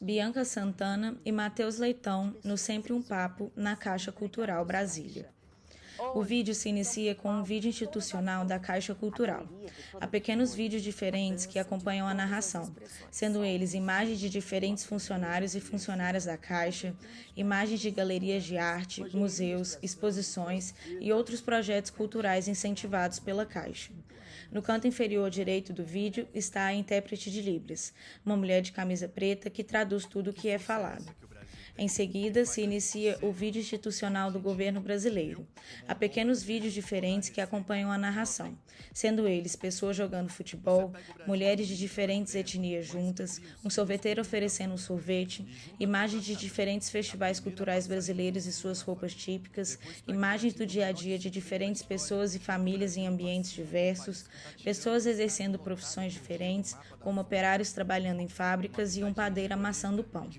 Bianca Santana e Matheus Leitão no Sempre um Papo na Caixa Cultural Brasília. O vídeo se inicia com um vídeo institucional da Caixa Cultural. Há pequenos vídeos diferentes que acompanham a narração, sendo eles imagens de diferentes funcionários e funcionárias da Caixa, imagens de galerias de arte, museus, exposições e outros projetos culturais incentivados pela Caixa. No canto inferior direito do vídeo está a intérprete de Libras, uma mulher de camisa preta que traduz tudo o que é falado. Em seguida, se inicia o vídeo institucional do governo brasileiro. Há pequenos vídeos diferentes que acompanham a narração, sendo eles pessoas jogando futebol, mulheres de diferentes etnias juntas, um sorveteiro oferecendo um sorvete, imagens de diferentes festivais culturais brasileiros e suas roupas típicas, imagens do dia a dia de diferentes pessoas e famílias em ambientes diversos, pessoas exercendo profissões diferentes, como operários trabalhando em fábricas e um padeiro amassando pão.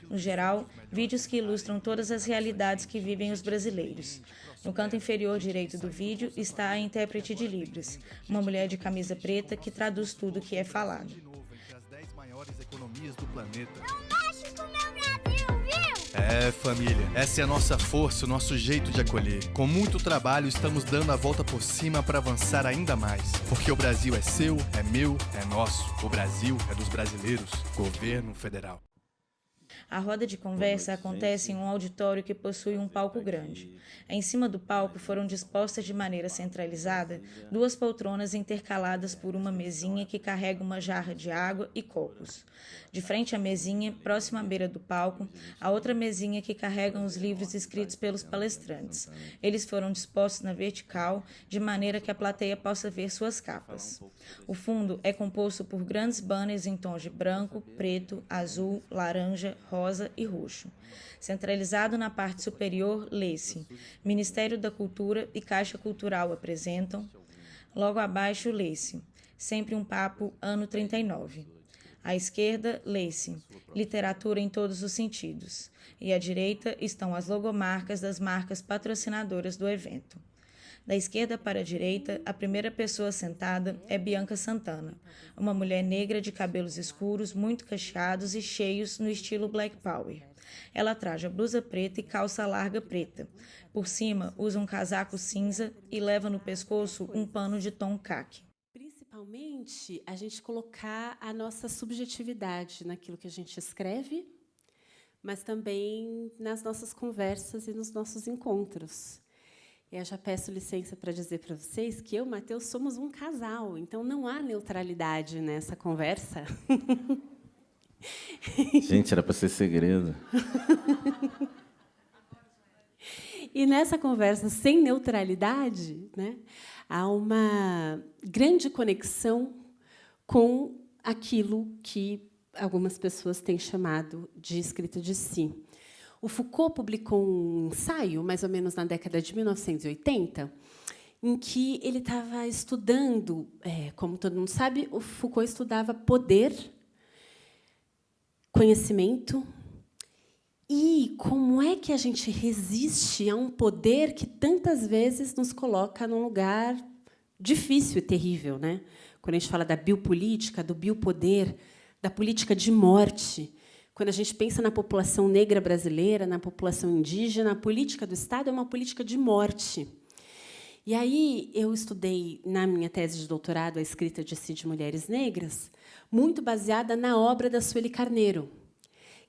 No geral, vídeos que ilustram todas as realidades que vivem os brasileiros. No canto inferior direito do vídeo está a intérprete de Libras, uma mulher de camisa preta que traduz tudo o que é falado. É, família, essa é a nossa força, o nosso jeito de acolher. Com muito trabalho, estamos dando a volta por cima para avançar ainda mais. Porque o Brasil é seu, é meu, é nosso. O Brasil é dos brasileiros. Governo Federal. A roda de conversa acontece em um auditório que possui um palco grande. Em cima do palco foram dispostas de maneira centralizada 2 poltronas intercaladas por uma mesinha que carrega uma jarra de água e copos. De frente à mesinha, próxima à beira do palco, há outra mesinha que carrega os livros escritos pelos palestrantes. Eles foram dispostos na vertical, de maneira que a plateia possa ver suas capas. O fundo é composto por grandes banners em tons de branco, preto, azul, laranja, rosa e roxo. Centralizado na parte superior, lê-se: Ministério da Cultura e Caixa Cultural apresentam. Logo abaixo, lê-se: Sempre um Papo, ano 39. À esquerda, lê-se: Literatura em todos os sentidos. E à direita estão as logomarcas das marcas patrocinadoras do evento. Da esquerda para a direita, a primeira pessoa sentada é Bianca Santana, uma mulher negra de cabelos escuros, muito cacheados e cheios no estilo Black Power. Ela traja blusa preta e calça larga preta. Por cima, usa um casaco cinza e leva no pescoço um pano de tom caqui. Principalmente, a gente colocar a nossa subjetividade naquilo que a gente escreve, mas também nas nossas conversas e nos nossos encontros. Eu já peço licença para dizer para vocês que eu e o Matheus somos um casal, então não há neutralidade nessa conversa. Gente, era para ser segredo. E nessa conversa sem neutralidade, né, há uma grande conexão com aquilo que algumas pessoas têm chamado de escrita de si. O Foucault publicou um ensaio, mais ou menos na década de 1980, em que ele estava estudando, como todo mundo sabe, o Foucault estudava poder, conhecimento e como é que a gente resiste a um poder que tantas vezes nos coloca num lugar difícil e terrível, né? Quando a gente fala da biopolítica, do biopoder, da política de morte. Quando a gente pensa na população negra brasileira, na população indígena, a política do Estado é uma política de morte. E aí eu estudei, na minha tese de doutorado, a escrita de si de mulheres negras, muito baseada na obra da Sueli Carneiro,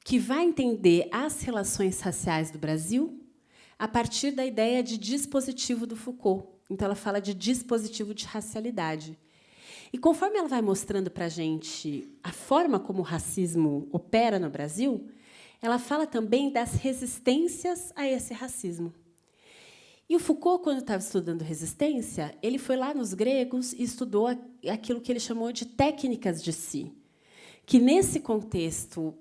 que vai entender as relações raciais do Brasil a partir da ideia de dispositivo do Foucault. Então, ela fala de dispositivo de racialidade. E, conforme ela vai mostrando para a gente a forma como o racismo opera no Brasil, ela fala também das resistências a esse racismo. E o Foucault, quando estava estudando resistência, ele foi lá nos gregos e estudou aquilo que ele chamou de técnicas de si, que, nesse contexto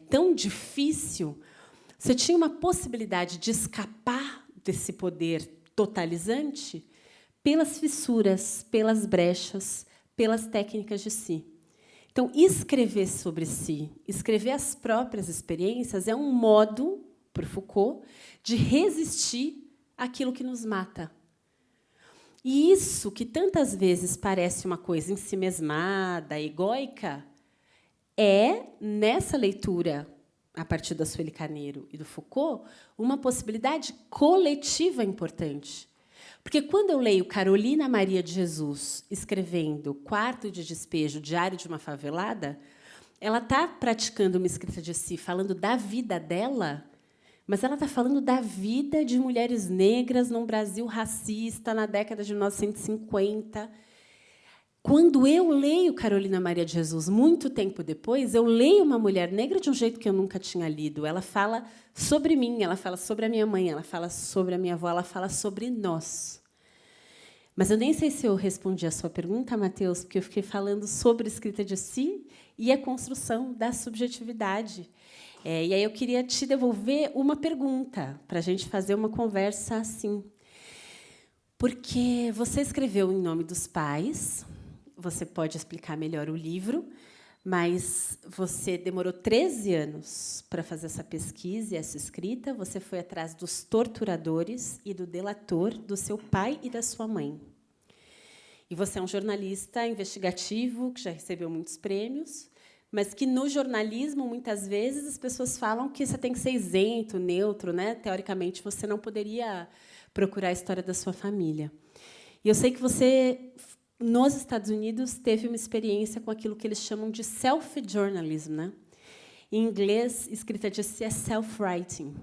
tão difícil, você tinha uma possibilidade de escapar desse poder totalizante pelas fissuras, pelas brechas, pelas técnicas de si. Então, escrever sobre si, escrever as próprias experiências, é um modo, para Foucault, de resistir àquilo que nos mata. E isso, que tantas vezes parece uma coisa ensimesmada, egóica, é, nessa leitura, a partir da Sueli Carneiro e do Foucault, uma possibilidade coletiva importante. Porque, quando eu leio Carolina Maria de Jesus escrevendo Quarto de Despejo, Diário de uma Favelada, ela está praticando uma escrita de si, falando da vida dela, mas ela está falando da vida de mulheres negras num Brasil racista, na década de 1950. Quando eu leio Carolina Maria de Jesus, muito tempo depois, eu leio uma mulher negra de um jeito que eu nunca tinha lido. Ela fala sobre mim, ela fala sobre a minha mãe, ela fala sobre a minha avó, ela fala sobre nós. Mas eu nem sei se eu respondi a sua pergunta, Matheus, porque eu fiquei falando sobre a escrita de si e a construção da subjetividade. E aí eu queria te devolver uma pergunta, para a gente fazer uma conversa assim. Porque você escreveu em nome dos pais, você pode explicar melhor o livro, mas você demorou 13 anos para fazer essa pesquisa e essa escrita. Você foi atrás dos torturadores e do delator do seu pai e da sua mãe. E você é um jornalista investigativo que já recebeu muitos prêmios, mas que, no jornalismo, muitas vezes, as pessoas falam que você tem que ser isento, neutro, né? Teoricamente, você não poderia procurar a história da sua família. E eu sei que você, nos Estados Unidos, teve uma experiência com aquilo que eles chamam de self-journalism, né? Em inglês, escrita de si é self-writing.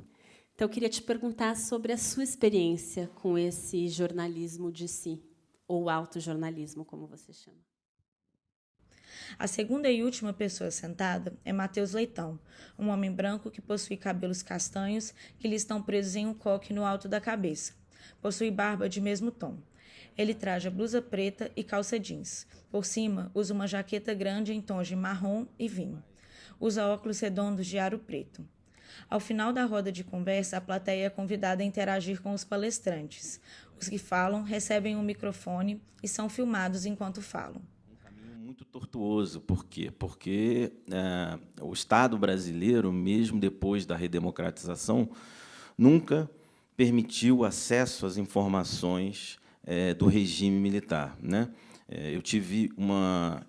Então, eu queria te perguntar sobre a sua experiência com esse jornalismo de si, ou autojornalismo, como você chama. A segunda e última pessoa sentada é Matheus Leitão, um homem branco que possui cabelos castanhos que lhe estão presos em um coque no alto da cabeça. Possui barba de mesmo tom. Ele traja blusa preta e calça jeans. Por cima, usa uma jaqueta grande em tons de marrom e vinho. Usa óculos redondos de aro preto. Ao final da roda de conversa, a plateia é convidada a interagir com os palestrantes. Os que falam recebem um microfone e são filmados enquanto falam. Muito tortuoso. Por quê? Porque o Estado brasileiro, mesmo depois da redemocratização, nunca permitiu acesso às informações do regime militar, né? Eu tive uma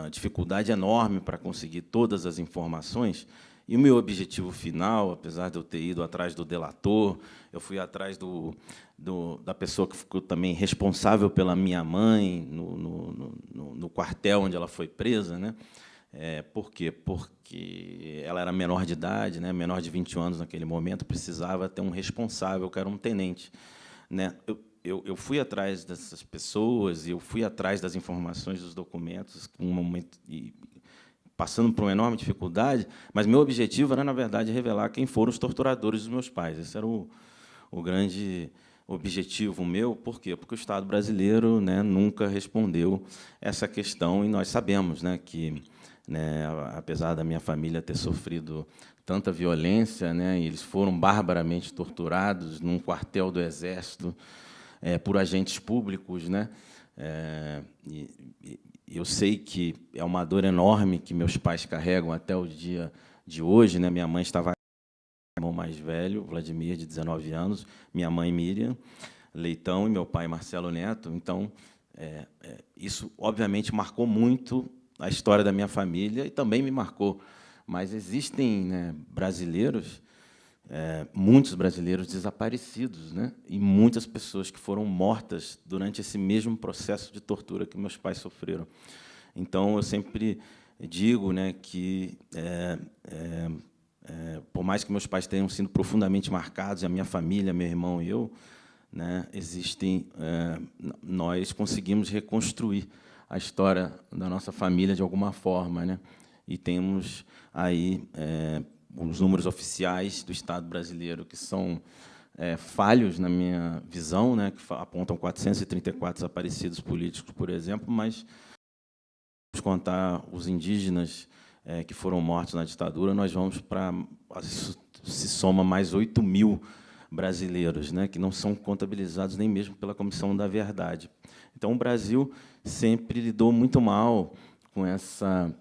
dificuldade enorme para conseguir todas as informações, e o meu objetivo final, apesar de eu ter ido atrás do delator, eu fui atrás da pessoa que ficou também responsável pela minha mãe no quartel onde ela foi presa, né? Por quê? Porque ela era menor de idade, né? Menor de 21 anos naquele momento, precisava ter um responsável, que era um tenente, né? Eu fui atrás dessas pessoas, e eu fui atrás das informações dos documentos, um momento, passando por uma enorme dificuldade, mas meu objetivo era, na verdade, revelar quem foram os torturadores dos meus pais. Esse era o grande objetivo meu. Por quê? Porque o Estado brasileiro, né, nunca respondeu essa questão, e nós sabemos, né, que, né, apesar da minha família ter sofrido tanta violência, né, e eles foram barbaramente torturados num quartel do Exército por agentes públicos, né, eu sei que é uma dor enorme que meus pais carregam até o dia de hoje, né? Minha mãe estava com o irmão mais velho, Vladimir, de 19 anos, minha mãe, Miriam Leitão, e meu pai, Marcelo Neto. Então, isso, obviamente, marcou muito a história da minha família e também me marcou. Mas existem, né, brasileiros, muitos brasileiros desaparecidos, né? E muitas pessoas que foram mortas durante esse mesmo processo de tortura que meus pais sofreram. Então, eu sempre digo, né, que, por mais que meus pais tenham sido profundamente marcados, a minha família, meu irmão e eu, né, nós conseguimos reconstruir a história da nossa família de alguma forma, né? E temos aí os números oficiais do Estado brasileiro, que são falhos, na minha visão, né, que apontam 434 desaparecidos políticos, por exemplo, mas, se contar os indígenas que foram mortos na ditadura, nós vamos para... se soma mais 8.000 brasileiros, né, que não são contabilizados nem mesmo pela Comissão da Verdade. Então, o Brasil sempre lidou muito mal com essa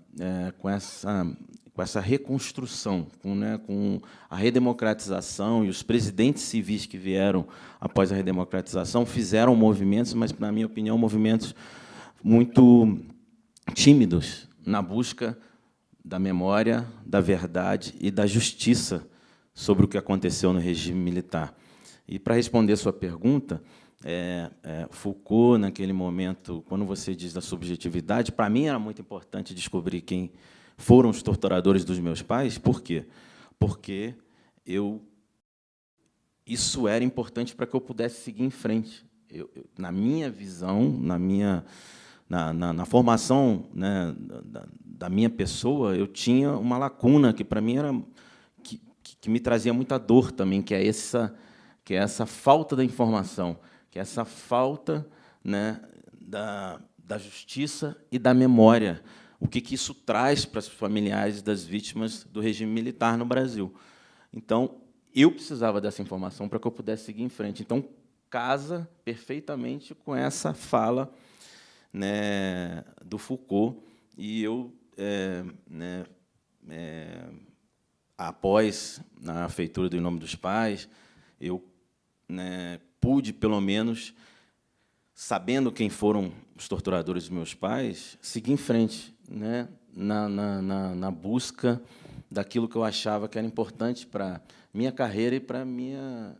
reconstrução, com a redemocratização, e os presidentes civis que vieram após a redemocratização fizeram movimentos, mas, na minha opinião, movimentos muito tímidos na busca da memória, da verdade e da justiça sobre o que aconteceu no regime militar. E, para responder a sua pergunta, Foucault, naquele momento, quando você diz da subjetividade, para mim era muito importante descobrir quem foram os torturadores dos meus pais. Por quê? Porque isso era importante para que eu pudesse seguir em frente. Na minha visão, na formação, né, da minha pessoa, eu tinha uma lacuna que, para mim, que me trazia muita dor também, que é essa falta da informação, que é essa falta, né, da justiça e da memória. O que isso traz para os familiares das vítimas do regime militar no Brasil. Então, eu precisava dessa informação para que eu pudesse seguir em frente. Então, casa perfeitamente com essa fala, né, do Foucault. E eu, após a feitura do Em Nome dos Pais, eu, né, pude, pelo menos, sabendo quem foram os torturadores dos meus pais, seguir em frente, né, na busca daquilo que eu achava que era importante para minha carreira e para minha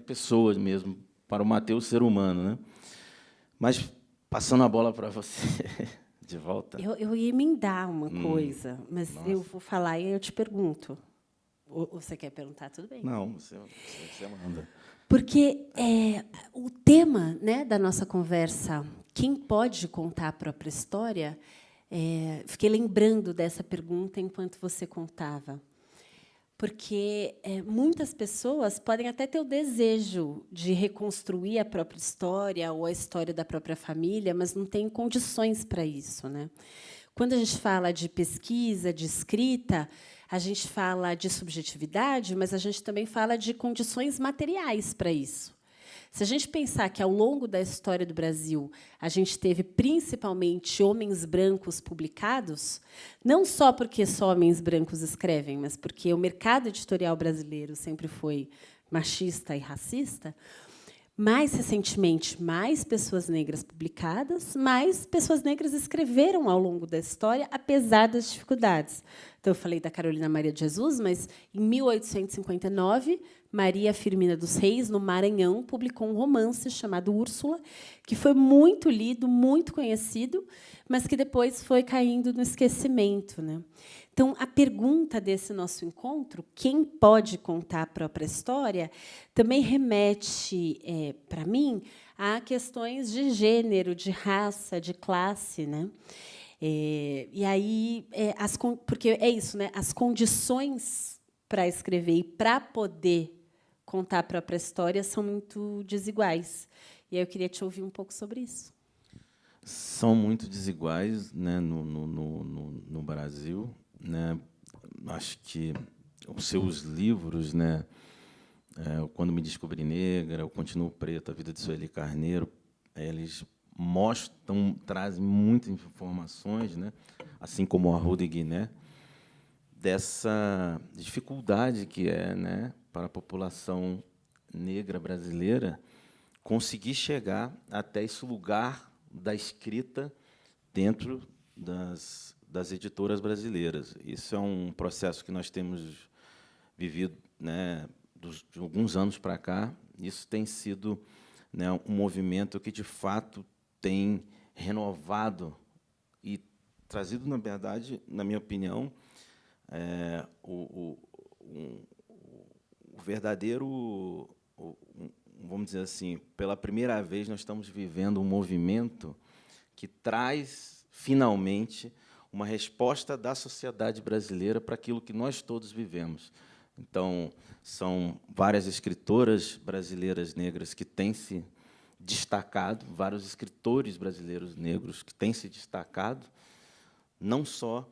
pessoa mesmo, para o Matheus ser humano, né? Mas, passando a bola para você, de volta. Eu ia emendar uma coisa, mas Nossa. eu vou falar e eu te pergunto. Ou você quer perguntar? Tudo bem. Não, você manda. Porque o tema, né, da nossa conversa, quem pode contar a própria história, fiquei lembrando dessa pergunta enquanto você contava. Porque muitas pessoas podem até ter o desejo de reconstruir a própria história ou a história da própria família, mas não têm condições para isso, né? Quando a gente fala de pesquisa, de escrita, a gente fala de subjetividade, mas a gente também fala de condições materiais para isso. Se a gente pensar que, ao longo da história do Brasil, a gente teve, principalmente, homens brancos publicados, não só porque só homens brancos escrevem, mas porque o mercado editorial brasileiro sempre foi machista e racista, mais recentemente, mais pessoas negras publicadas, mais pessoas negras escreveram ao longo da história, apesar das dificuldades. Então, eu falei da Carolina Maria de Jesus, mas, em 1859, Maria Firmina dos Reis, no Maranhão, publicou um romance chamado Úrsula, que foi muito lido, muito conhecido, mas que depois foi caindo no esquecimento, né? Então, a pergunta desse nosso encontro, quem pode contar a própria história, também remete, para mim, a questões de gênero, de raça, de classe, né? E aí, porque é isso, né? As condições para escrever e para poder contar a própria história são muito desiguais. E aí eu queria te ouvir um pouco sobre isso. São muito desiguais, né, no Brasil, né? Acho que os seus livros, né, Quando Me Descobri Negra, O Continuo Preto, A Vida de Sueli Carneiro, eles trazem muitas informações, né, assim como o Arruda e Guiné, dessa dificuldade que é, né, para a população negra brasileira conseguir chegar até esse lugar da escrita dentro das editoras brasileiras. Isso é um processo que nós temos vivido, né, de alguns anos para cá. Isso tem sido, né, um movimento que, de fato, tem renovado e trazido, na verdade, na minha opinião, o verdadeiro, vamos dizer assim, pela primeira vez nós estamos vivendo um movimento que traz, finalmente, uma resposta da sociedade brasileira para aquilo que nós todos vivemos. Então, são várias escritoras brasileiras negras que têm se destacado, vários escritores brasileiros negros que têm se destacado, não só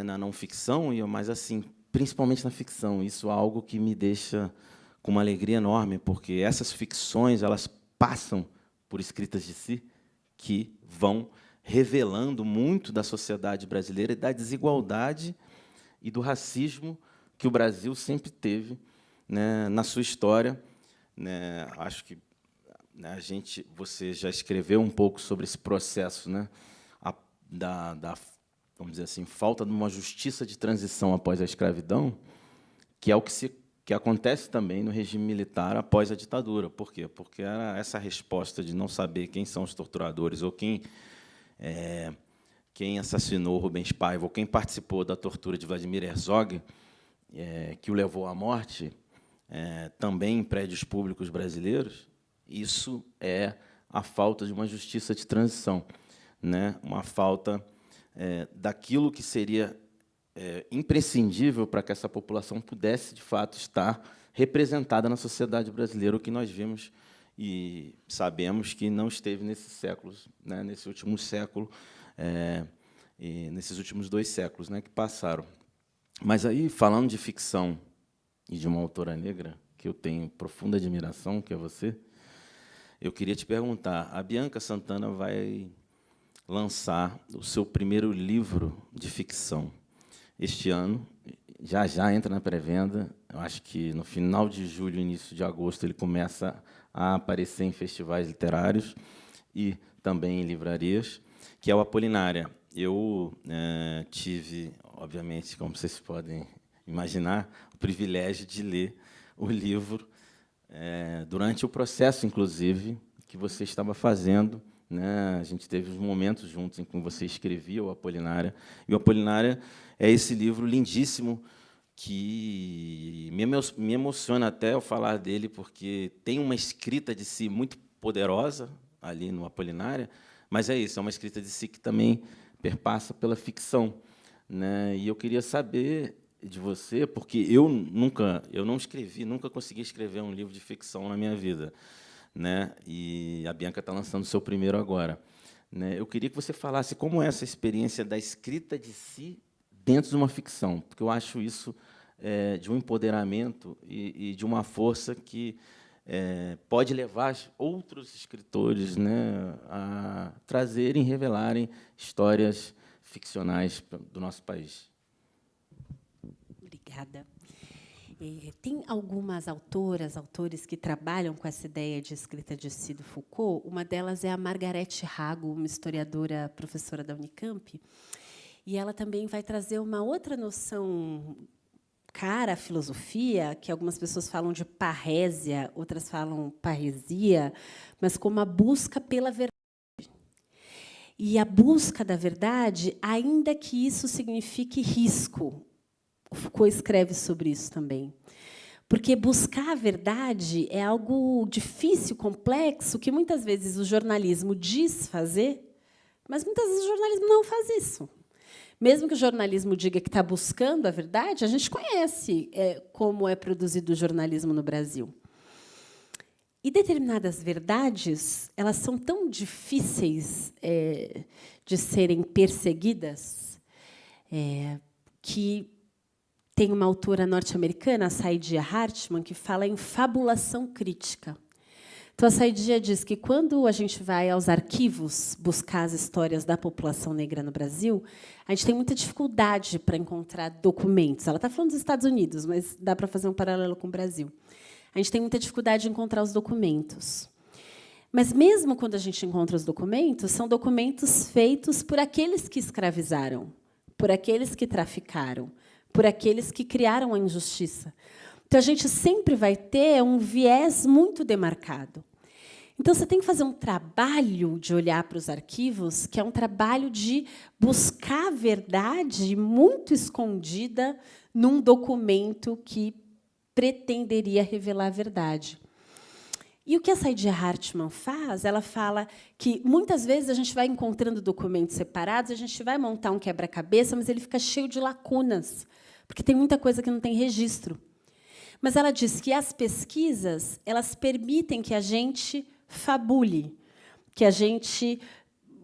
na não ficção, mas assim, principalmente na ficção. Isso é algo que me deixa com uma alegria enorme, porque essas ficções elas passam por escritas de si que vão revelando muito da sociedade brasileira e da desigualdade e do racismo que o Brasil sempre teve, né, na sua história, né? Acho que, né, você já escreveu um pouco sobre esse processo, né, vamos dizer assim, falta de uma justiça de transição após a escravidão, que é o que acontece também no regime militar após a ditadura. Por quê? Porque era essa resposta de não saber quem são os torturadores ou quem assassinou Rubens Paiva ou quem participou da tortura de Vladimir Herzog, que o levou à morte, também em prédios públicos brasileiros. Isso é a falta de uma justiça de transição, né? Uma falta daquilo que seria imprescindível para que essa população pudesse, de fato, estar representada na sociedade brasileira, o que nós vimos e sabemos que não esteve nesses séculos, né? Nesse último século, e nesses últimos 2 séculos, né, que passaram. Mas aí, falando de ficção e de uma autora negra, que eu tenho profunda admiração, que é você, eu queria te perguntar, a Bianca Santana vai lançar o seu primeiro livro de ficção este ano, já entra na pré-venda, eu acho que no final de julho, início de agosto, ele começa a aparecer em festivais literários e também em livrarias, que é o Apolinária. Eu tive, obviamente, como vocês podem imaginar, o privilégio de ler o livro durante o processo, inclusive, que você estava fazendo, né? A gente teve uns momentos juntos em que você escrevia o Apolinária, e o Apolinária é esse livro lindíssimo que me emociona até eu falar dele, porque tem uma escrita de si muito poderosa ali no Apolinária, mas é isso, é uma escrita de si que também perpassa pela ficção, né? E eu queria saber de você, porque eu não escrevi, nunca consegui escrever um livro de ficção na minha vida, né? E a Bianca está lançando o seu primeiro agora, né? Eu queria que você falasse como é essa experiência da escrita de si dentro de uma ficção, porque eu acho isso de um empoderamento e de uma força que pode levar outros escritores, né, a trazerem, revelarem histórias ficcionais do nosso país. Obrigada. Tem algumas autores que trabalham com essa ideia de escrita de si do Foucault. Uma delas é a Margarete Rago, uma historiadora, professora da Unicamp, e ela também vai trazer uma outra noção cara à filosofia, que algumas pessoas falam de parrésia, outras falam parresia, mas como a busca pela verdade. E a busca da verdade, ainda que isso signifique risco. O Foucault escreve sobre isso também. Porque buscar a verdade é algo difícil, complexo, que muitas vezes o jornalismo diz fazer, mas muitas vezes o jornalismo não faz isso. Mesmo que o jornalismo diga que está buscando a verdade, a gente conhece como é produzido o jornalismo no Brasil. E determinadas verdades, elas são tão difíceis de serem perseguidas, que tem uma autora norte-americana, a Saidiya Hartman, que fala em fabulação crítica. Então, a Saidiya diz que, quando a gente vai aos arquivos buscar as histórias da população negra no Brasil, a gente tem muita dificuldade para encontrar documentos. Ela está falando dos Estados Unidos, mas dá para fazer um paralelo com o Brasil. A gente tem muita dificuldade de encontrar os documentos. Mas, mesmo quando a gente encontra os documentos, são documentos feitos por aqueles que escravizaram, por aqueles que traficaram, por aqueles que criaram a injustiça. Então, a gente sempre vai ter um viés muito demarcado. Então, você tem que fazer um trabalho de olhar para os arquivos, que é um trabalho de buscar a verdade muito escondida num documento que pretenderia revelar a verdade. E o que a Saidiya Hartman faz? Ela fala que, muitas vezes, a gente vai encontrando documentos separados, a gente vai montar um quebra-cabeça, mas ele fica cheio de lacunas, porque tem muita coisa que não tem registro. Mas ela diz que as pesquisas, elas permitem que a gente fabule, que a gente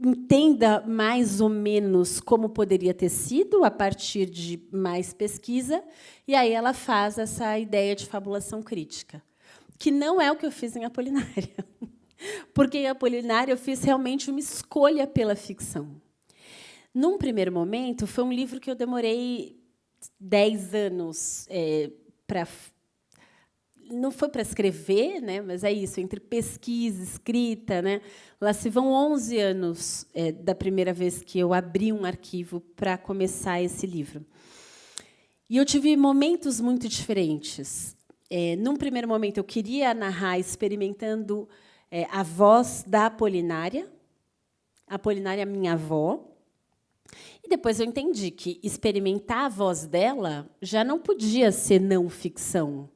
entenda mais ou menos como poderia ter sido a partir de mais pesquisa, e aí ela faz essa ideia de fabulação crítica, que não é o que eu fiz em Apolinária, porque em Apolinária eu fiz realmente uma escolha pela ficção. Num primeiro momento, foi um livro que eu demorei 10 anos para não foi para escrever, né, mas é isso, entre pesquisa, escrita, né, lá se vão 11 anos da primeira vez que eu abri um arquivo para começar esse livro. E eu tive momentos muito diferentes. Num primeiro momento, eu queria narrar experimentando a voz da Apolinária, minha avó. E depois eu entendi que experimentar a voz dela já não podia ser não ficção,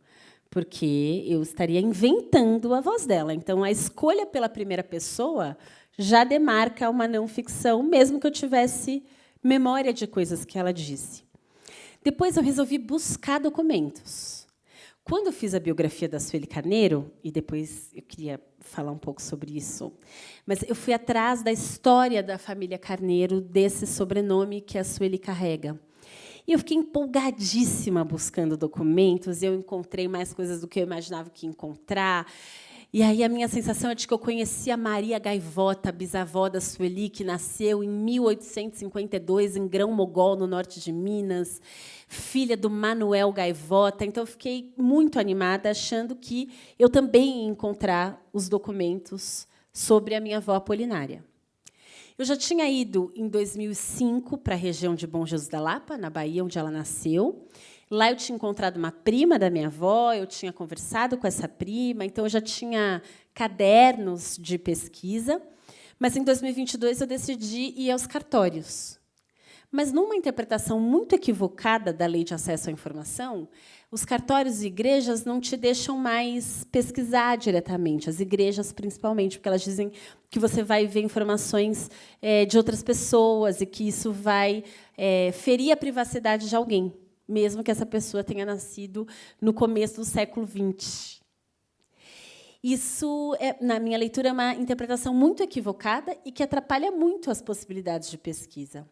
porque eu estaria inventando a voz dela. Então, a escolha pela primeira pessoa já demarca uma não ficção, mesmo que eu tivesse memória de coisas que ela disse. Depois, eu resolvi buscar documentos. Quando eu fiz a biografia da Sueli Carneiro, e depois eu queria falar um pouco sobre isso, mas eu fui atrás da história da família Carneiro, desse sobrenome que a Sueli carrega. E eu fiquei empolgadíssima buscando documentos, e eu encontrei mais coisas do que eu imaginava que ia encontrar. E aí a minha sensação é de que eu conhecia Maria Gaivota, bisavó da Sueli, que nasceu em 1852 em Grão-Mogol, no norte de Minas, filha do Manuel Gaivota. Então, eu fiquei muito animada, achando que eu também ia encontrar os documentos sobre a minha avó Apolinária. Eu já tinha ido, em 2005, para a região de Bom Jesus da Lapa, na Bahia, onde ela nasceu. Lá eu tinha encontrado uma prima da minha avó, eu tinha conversado com essa prima, então eu já tinha cadernos de pesquisa. Mas, em 2022, eu decidi ir aos cartórios. Mas, numa interpretação muito equivocada da Lei de Acesso à Informação, os cartórios e igrejas não te deixam mais pesquisar diretamente, as igrejas, principalmente, porque elas dizem que você vai ver informações de outras pessoas e que isso vai ferir a privacidade de alguém, mesmo que essa pessoa tenha nascido no começo do século XX. Isso, na minha leitura, é uma interpretação muito equivocada e que atrapalha muito as possibilidades de pesquisa.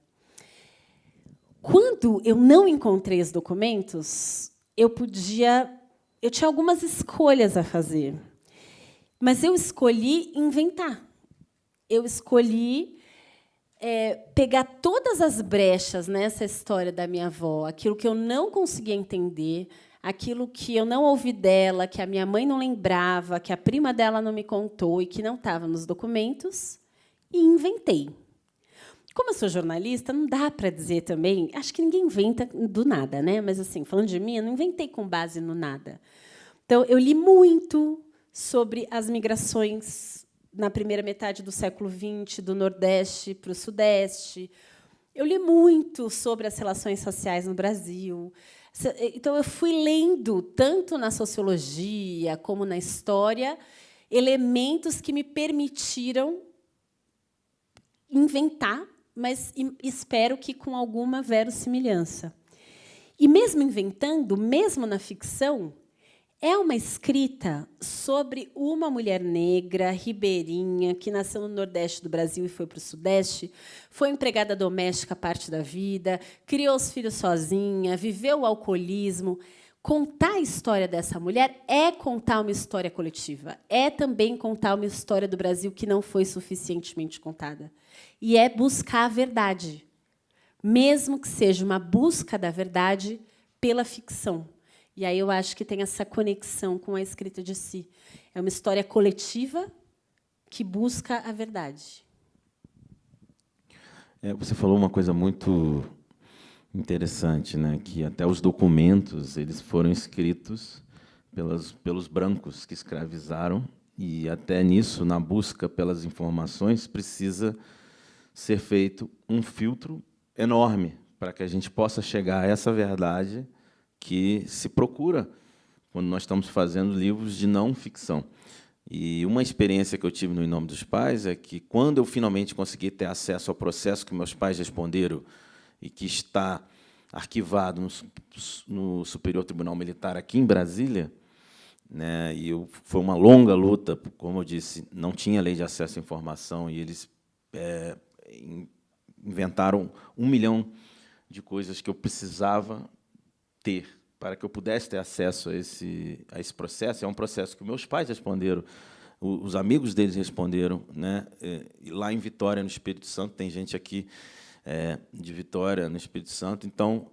Quando eu não encontrei os documentos, eu tinha algumas escolhas a fazer, mas eu escolhi inventar. Eu escolhi pegar todas as brechas nessa história da minha avó, aquilo que eu não conseguia entender, aquilo que eu não ouvi dela, que a minha mãe não lembrava, que a prima dela não me contou e que não estava nos documentos, e inventei. Como eu sou jornalista, não dá para dizer também... Acho que ninguém inventa do nada, né? Mas, assim, falando de mim, eu não inventei com base no nada. Então, eu li muito sobre as migrações na primeira metade do século XX, do Nordeste para o Sudeste. Eu li muito sobre as relações sociais no Brasil. Então, eu fui lendo, tanto na sociologia como na história, elementos que me permitiram inventar, mas espero que com alguma verossimilhança. E, mesmo inventando, mesmo na ficção, é uma escrita sobre uma mulher negra, ribeirinha, que nasceu no Nordeste do Brasil e foi para o Sudeste, foi empregada doméstica parte da vida, criou os filhos sozinha, viveu o alcoolismo. Contar a história dessa mulher é contar uma história coletiva, é também contar uma história do Brasil que não foi suficientemente contada. E é buscar a verdade, mesmo que seja uma busca da verdade pela ficção. E aí eu acho que tem essa conexão com a escrita de si. É uma história coletiva que busca a verdade. Você falou uma coisa muito interessante, né? Que até os documentos eles foram escritos pelos brancos que escravizaram, e até nisso, na busca pelas informações, precisa ser feito um filtro enorme para que a gente possa chegar a essa verdade que se procura quando nós estamos fazendo livros de não ficção. E uma experiência que eu tive no Em Nome dos Pais é que, quando eu finalmente consegui ter acesso ao processo que meus pais responderam e que está arquivado no Superior Tribunal Militar aqui em Brasília, né, foi uma longa luta, como eu disse, não tinha lei de acesso à informação, e eles inventaram 1 milhão de coisas que eu precisava ter para que eu pudesse ter acesso a esse processo. É um processo que meus pais responderam, os amigos deles responderam, né? E lá em Vitória, no Espírito Santo, tem gente aqui de Vitória, no Espírito Santo. Então,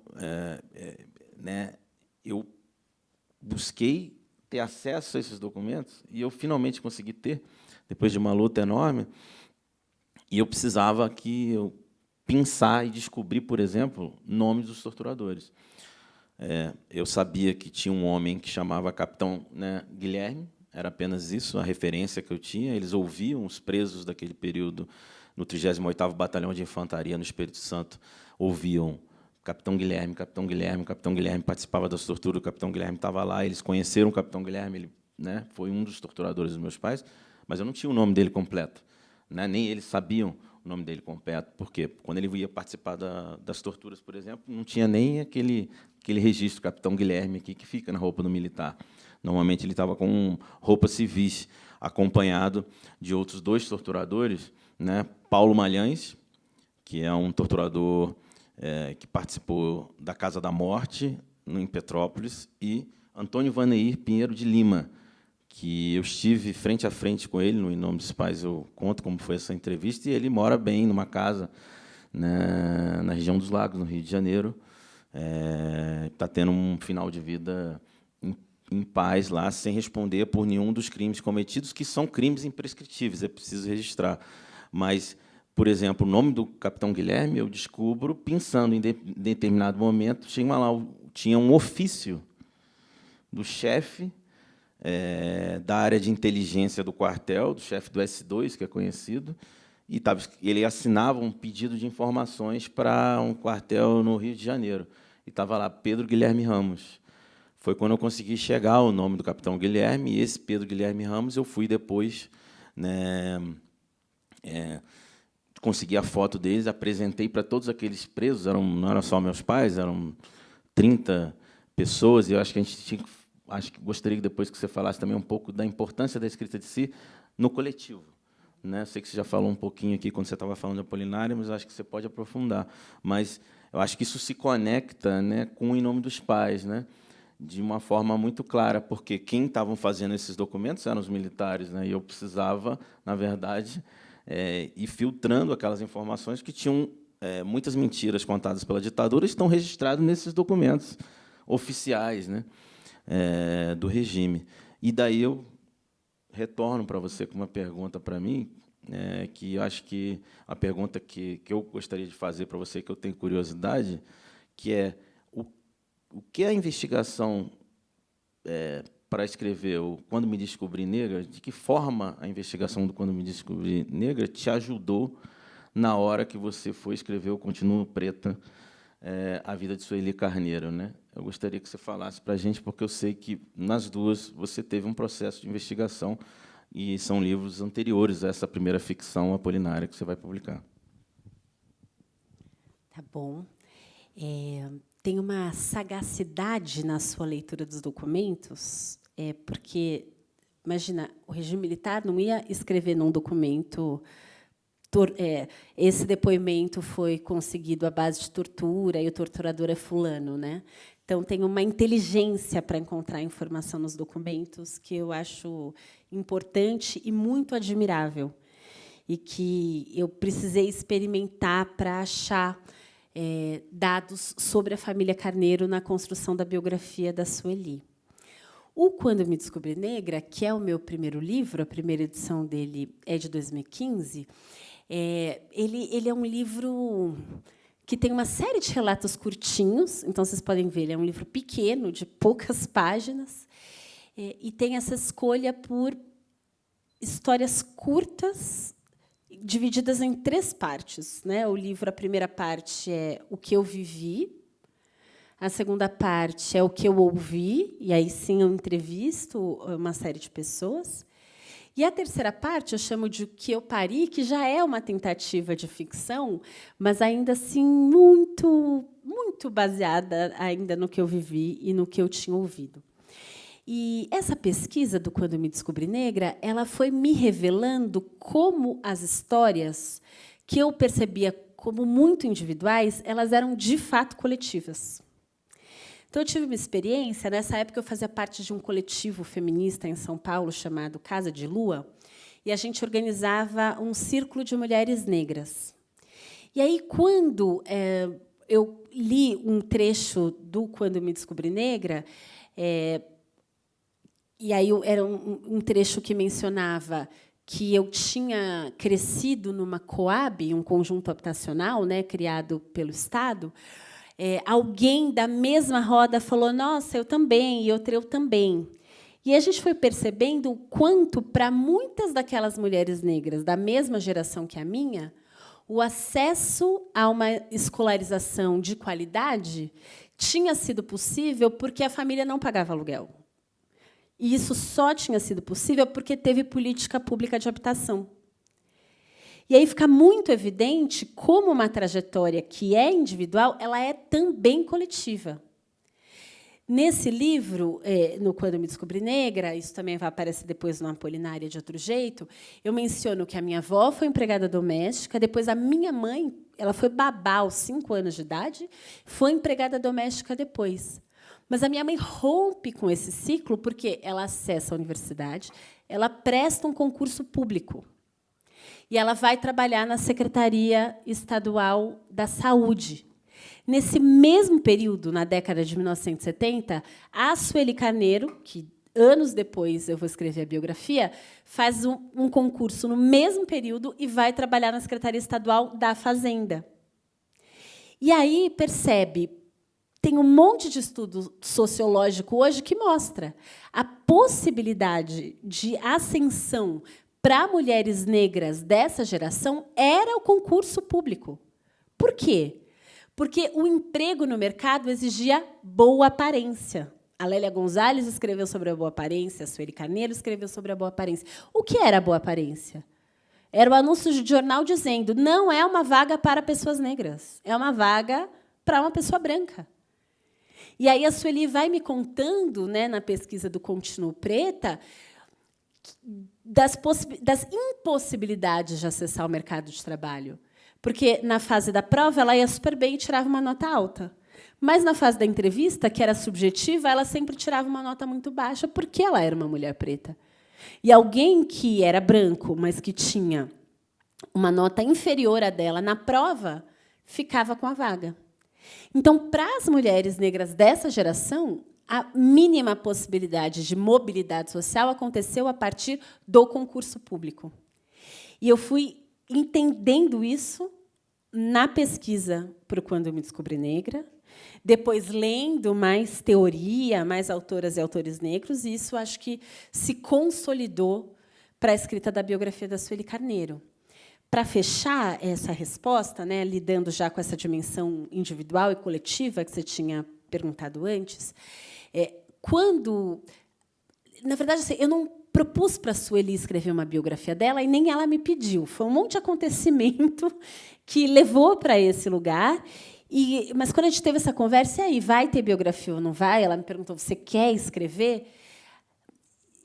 né, eu busquei ter acesso a esses documentos, e eu finalmente consegui ter, depois de uma luta enorme, e eu precisava que eu pensar e descobrir, por exemplo, nomes dos torturadores. Eu sabia que tinha um homem que chamava Capitão, né, Guilherme, era apenas isso, a referência que eu tinha. Eles ouviam os presos daquele período, no 38º Batalhão de Infantaria, no Espírito Santo, ouviam Capitão Guilherme, Capitão Guilherme, Capitão Guilherme, participava das torturas, o Capitão Guilherme estava lá, eles conheceram o Capitão Guilherme, ele, né, foi um dos torturadores dos meus pais, mas eu não tinha o nome dele completo, né, nem eles sabiam o nome dele completo. Por quê? Quando ele ia participar das torturas, por exemplo, não tinha nem aquele registro, Capitão Guilherme, aqui, que fica na roupa do militar. Normalmente, ele estava com roupas civis, acompanhado de outros 2 torturadores, né? Paulo Malhães, que é um torturador que participou da Casa da Morte, em Petrópolis, e Antônio Vaneir Pinheiro de Lima, que eu estive frente a frente com ele, no Em Nome dos Pais, eu conto como foi essa entrevista, e ele mora bem numa casa, né, na região dos Lagos, no Rio de Janeiro. Está tendo um final de vida em paz lá, sem responder por nenhum dos crimes cometidos, que são crimes imprescritíveis, é preciso registrar. Mas, por exemplo, o nome do Capitão Guilherme eu descubro pensando em determinado momento, tinha um ofício do chefe da área de inteligência do quartel, do chefe do S2, que é conhecido, e ele assinava um pedido de informações para um quartel no Rio de Janeiro. E estava lá, Pedro Guilherme Ramos. Foi quando eu consegui chegar ao nome do Capitão Guilherme, e esse Pedro Guilherme Ramos eu fui depois, né, consegui a foto deles, apresentei para todos aqueles presos, não eram só meus pais, eram 30 pessoas, e eu acho que a gente tinha que... Acho que gostaria que depois que você falasse também um pouco da importância da escrita de si no coletivo, né? Sei que você já falou um pouquinho aqui quando você estava falando de Apolinária, mas acho que você pode aprofundar. Mas eu acho que isso se conecta, né, com o Em Nome dos Pais, né, de uma forma muito clara, porque quem estavam fazendo esses documentos eram os militares, né, e eu precisava, na verdade, ir filtrando aquelas informações que tinham muitas mentiras contadas pela ditadura, estão registradas nesses documentos oficiais, né, do regime. E daí eu retorno para você com uma pergunta para mim, que eu acho que a pergunta que eu gostaria de fazer para você, que eu tenho curiosidade, que é o que a investigação para escrever o Quando Me Descobri Negra, de que forma a investigação do Quando Me Descobri Negra te ajudou na hora que você foi escrever o Continuo Preta, A Vida de Sueli Carneiro, né? Eu gostaria que você falasse para a gente, porque eu sei que, nas duas, você teve um processo de investigação e são livros anteriores a essa primeira ficção apolinária que você vai publicar. Tá bom. Tem uma sagacidade na sua leitura dos documentos, porque, imagina, o regime militar não ia escrever num documento... esse depoimento foi conseguido à base de tortura e o torturador é fulano, né? Então, tem uma inteligência para encontrar informação nos documentos que eu acho importante e muito admirável, e que eu precisei experimentar para achar dados sobre a família Carneiro na construção da biografia da Sueli. O Quando Eu Me Descobri Negra, que é o meu primeiro livro, a primeira edição dele é de 2015, ele é um livro que tem uma série de relatos curtinhos, então vocês podem ver, ele é um livro pequeno, de poucas páginas, e tem essa escolha por histórias curtas, divididas em 3 partes, né? O livro, a primeira parte é o que eu vivi, a segunda parte é o que eu ouvi, e aí sim eu entrevisto uma série de pessoas. E a terceira parte eu chamo de O que eu pari, que já é uma tentativa de ficção, mas ainda assim muito baseada ainda no que eu vivi e no que eu tinha ouvido. E essa pesquisa do Quando Eu Me Descobri Negra, ela foi me revelando como as histórias que eu percebia como muito individuais, elas eram de fato coletivas. Então, eu tive uma experiência, nessa época eu fazia parte de um coletivo feminista em São Paulo chamado Casa de Lua, e a gente organizava um círculo de mulheres negras. E aí, quando eu li um trecho do Quando Eu Me Descobri Negra, E aí era um trecho que mencionava que eu tinha crescido numa Coab, um conjunto habitacional, né, criado pelo Estado. Alguém da mesma roda falou: nossa, eu também, e outra, eu também. E a gente foi percebendo o quanto, para muitas daquelas mulheres negras da mesma geração que a minha, o acesso a uma escolarização de qualidade tinha sido possível porque a família não pagava aluguel. E isso só tinha sido possível porque teve política pública de habitação. E aí fica muito evidente como uma trajetória que é individual, ela é também coletiva. Nesse livro, no Quando Eu Me Descobri Negra, isso também vai aparecer depois no Apolinária de outro jeito, eu menciono que a minha avó foi empregada doméstica, depois a minha mãe, ela foi babá aos 5 anos de idade, foi empregada doméstica depois. Mas a minha mãe rompe com esse ciclo porque ela acessa a universidade, ela presta um concurso público e ela vai trabalhar na Secretaria Estadual da Saúde. Nesse mesmo período, na década de 1970, a Sueli Carneiro, que anos depois eu vou escrever a biografia, faz um concurso no mesmo período e vai trabalhar na Secretaria Estadual da Fazenda. E aí percebe, tem um monte de estudo sociológico hoje que mostra a possibilidade de ascensão para mulheres negras dessa geração era o concurso público. Por quê? Porque o emprego no mercado exigia boa aparência. A Lélia Gonzalez escreveu sobre a boa aparência, a Sueli Carneiro escreveu sobre a boa aparência. O que era a boa aparência? Era o anúncio de jornal dizendo: não é uma vaga para pessoas negras, é uma vaga para uma pessoa branca. E aí a Sueli vai me contando, né, na pesquisa do Continuo Preta, das impossibilidades de acessar o mercado de trabalho. Porque, na fase da prova, ela ia super bem e tirava uma nota alta. Mas, na fase da entrevista, que era subjetiva, ela sempre tirava uma nota muito baixa, porque ela era uma mulher preta. E alguém que era branco, mas que tinha uma nota inferior à dela na prova, ficava com a vaga. Então, para as mulheres negras dessa geração, a mínima possibilidade de mobilidade social aconteceu a partir do concurso público. E eu fui entendendo isso na pesquisa para Quando Eu Me Descobri Negra, depois lendo mais teoria, mais autoras e autores negros, e isso acho que se consolidou para a escrita da biografia da Sueli Carneiro. Para fechar essa resposta, né, lidando já com essa dimensão individual e coletiva que você tinha perguntado antes, quando, na verdade, assim, eu não propus para a Sueli escrever uma biografia dela e nem ela me pediu. Foi um monte de acontecimento que levou para esse lugar. Mas, quando a gente teve essa conversa, e aí, vai ter biografia ou não vai? Ela me perguntou: você quer escrever?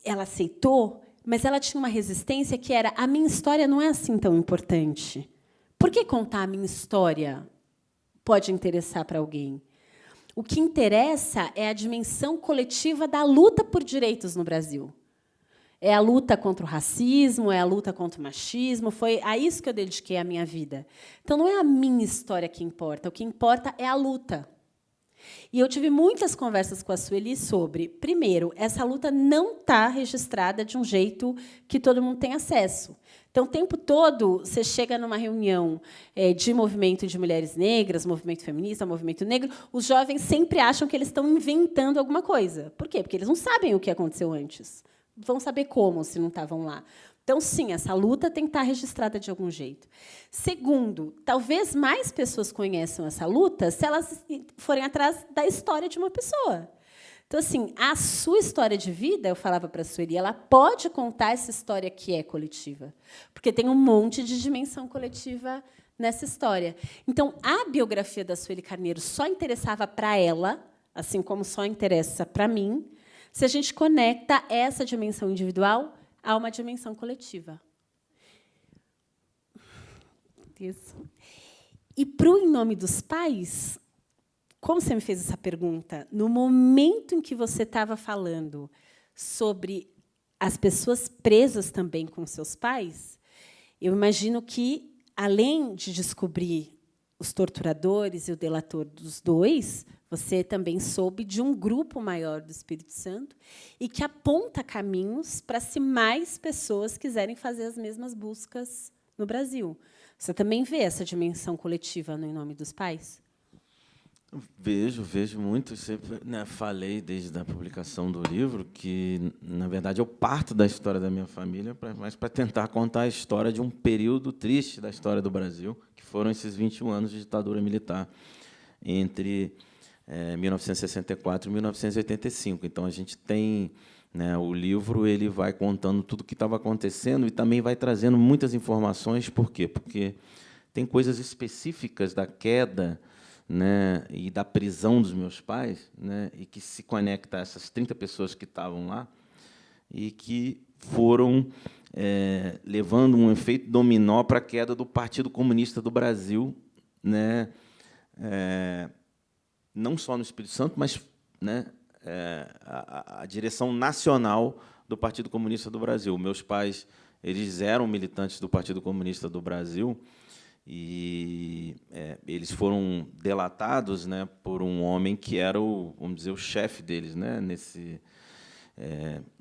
Ela aceitou, mas ela tinha uma resistência que era: a minha história não é assim tão importante. Por que contar a minha história pode interessar para alguém? O que interessa é a dimensão coletiva da luta por direitos no Brasil. É a luta contra o racismo, é a luta contra o machismo, foi a isso que eu dediquei a minha vida. Então, não é a minha história que importa, o que importa é a luta. E eu tive muitas conversas com a Sueli sobre, primeiro, essa luta não está registrada de um jeito que todo mundo tem acesso. Então, o tempo todo, você chega numa reunião de movimento de mulheres negras, movimento feminista, movimento negro, os jovens sempre acham que eles estão inventando alguma coisa. Por quê? Porque eles não sabem o que aconteceu antes. Vão saber como, se não estavam lá. Então, sim, essa luta tem que estar registrada de algum jeito. Segundo, talvez mais pessoas conheçam essa luta se elas forem atrás da história de uma pessoa. Então, assim, a sua história de vida, eu falava para a Sueli, ela pode contar essa história que é coletiva, porque tem um monte de dimensão coletiva nessa história. Então, a biografia da Sueli Carneiro só interessava para ela, assim como só interessa para mim, se a gente conecta essa dimensão individual a uma dimensão coletiva. Isso. E, para o Em Nome dos Pais, como você me fez essa pergunta, no momento em que você estava falando sobre as pessoas presas também com seus pais, eu imagino que, além de descobrir os torturadores e o delator dos dois, você também soube de um grupo maior do Espírito Santo e que aponta caminhos para se mais pessoas quiserem fazer as mesmas buscas no Brasil. Você também vê essa dimensão coletiva no Em Nome dos Pais? Vejo muito. Sempre, né, falei desde a publicação do livro que, na verdade, eu parto da história da minha família, mas para tentar contar a história de um período triste da história do Brasil, que foram esses 21 anos de ditadura militar, entre 1964 e 1985. Então, a gente tem, né, o livro ele vai contando tudo o que estava acontecendo e também vai trazendo muitas informações. Por quê? Porque tem coisas específicas da queda, né, e da prisão dos meus pais, né, e que se conecta a essas 30 pessoas que estavam lá e que foram levando um efeito dominó para a queda do Partido Comunista do Brasil, né, não só no Espírito Santo, mas, né, a direção nacional do Partido Comunista do Brasil. Meus pais, eles eram militantes do Partido Comunista do Brasil e eles foram delatados, né, por um homem que era vamos dizer, o chefe deles, né,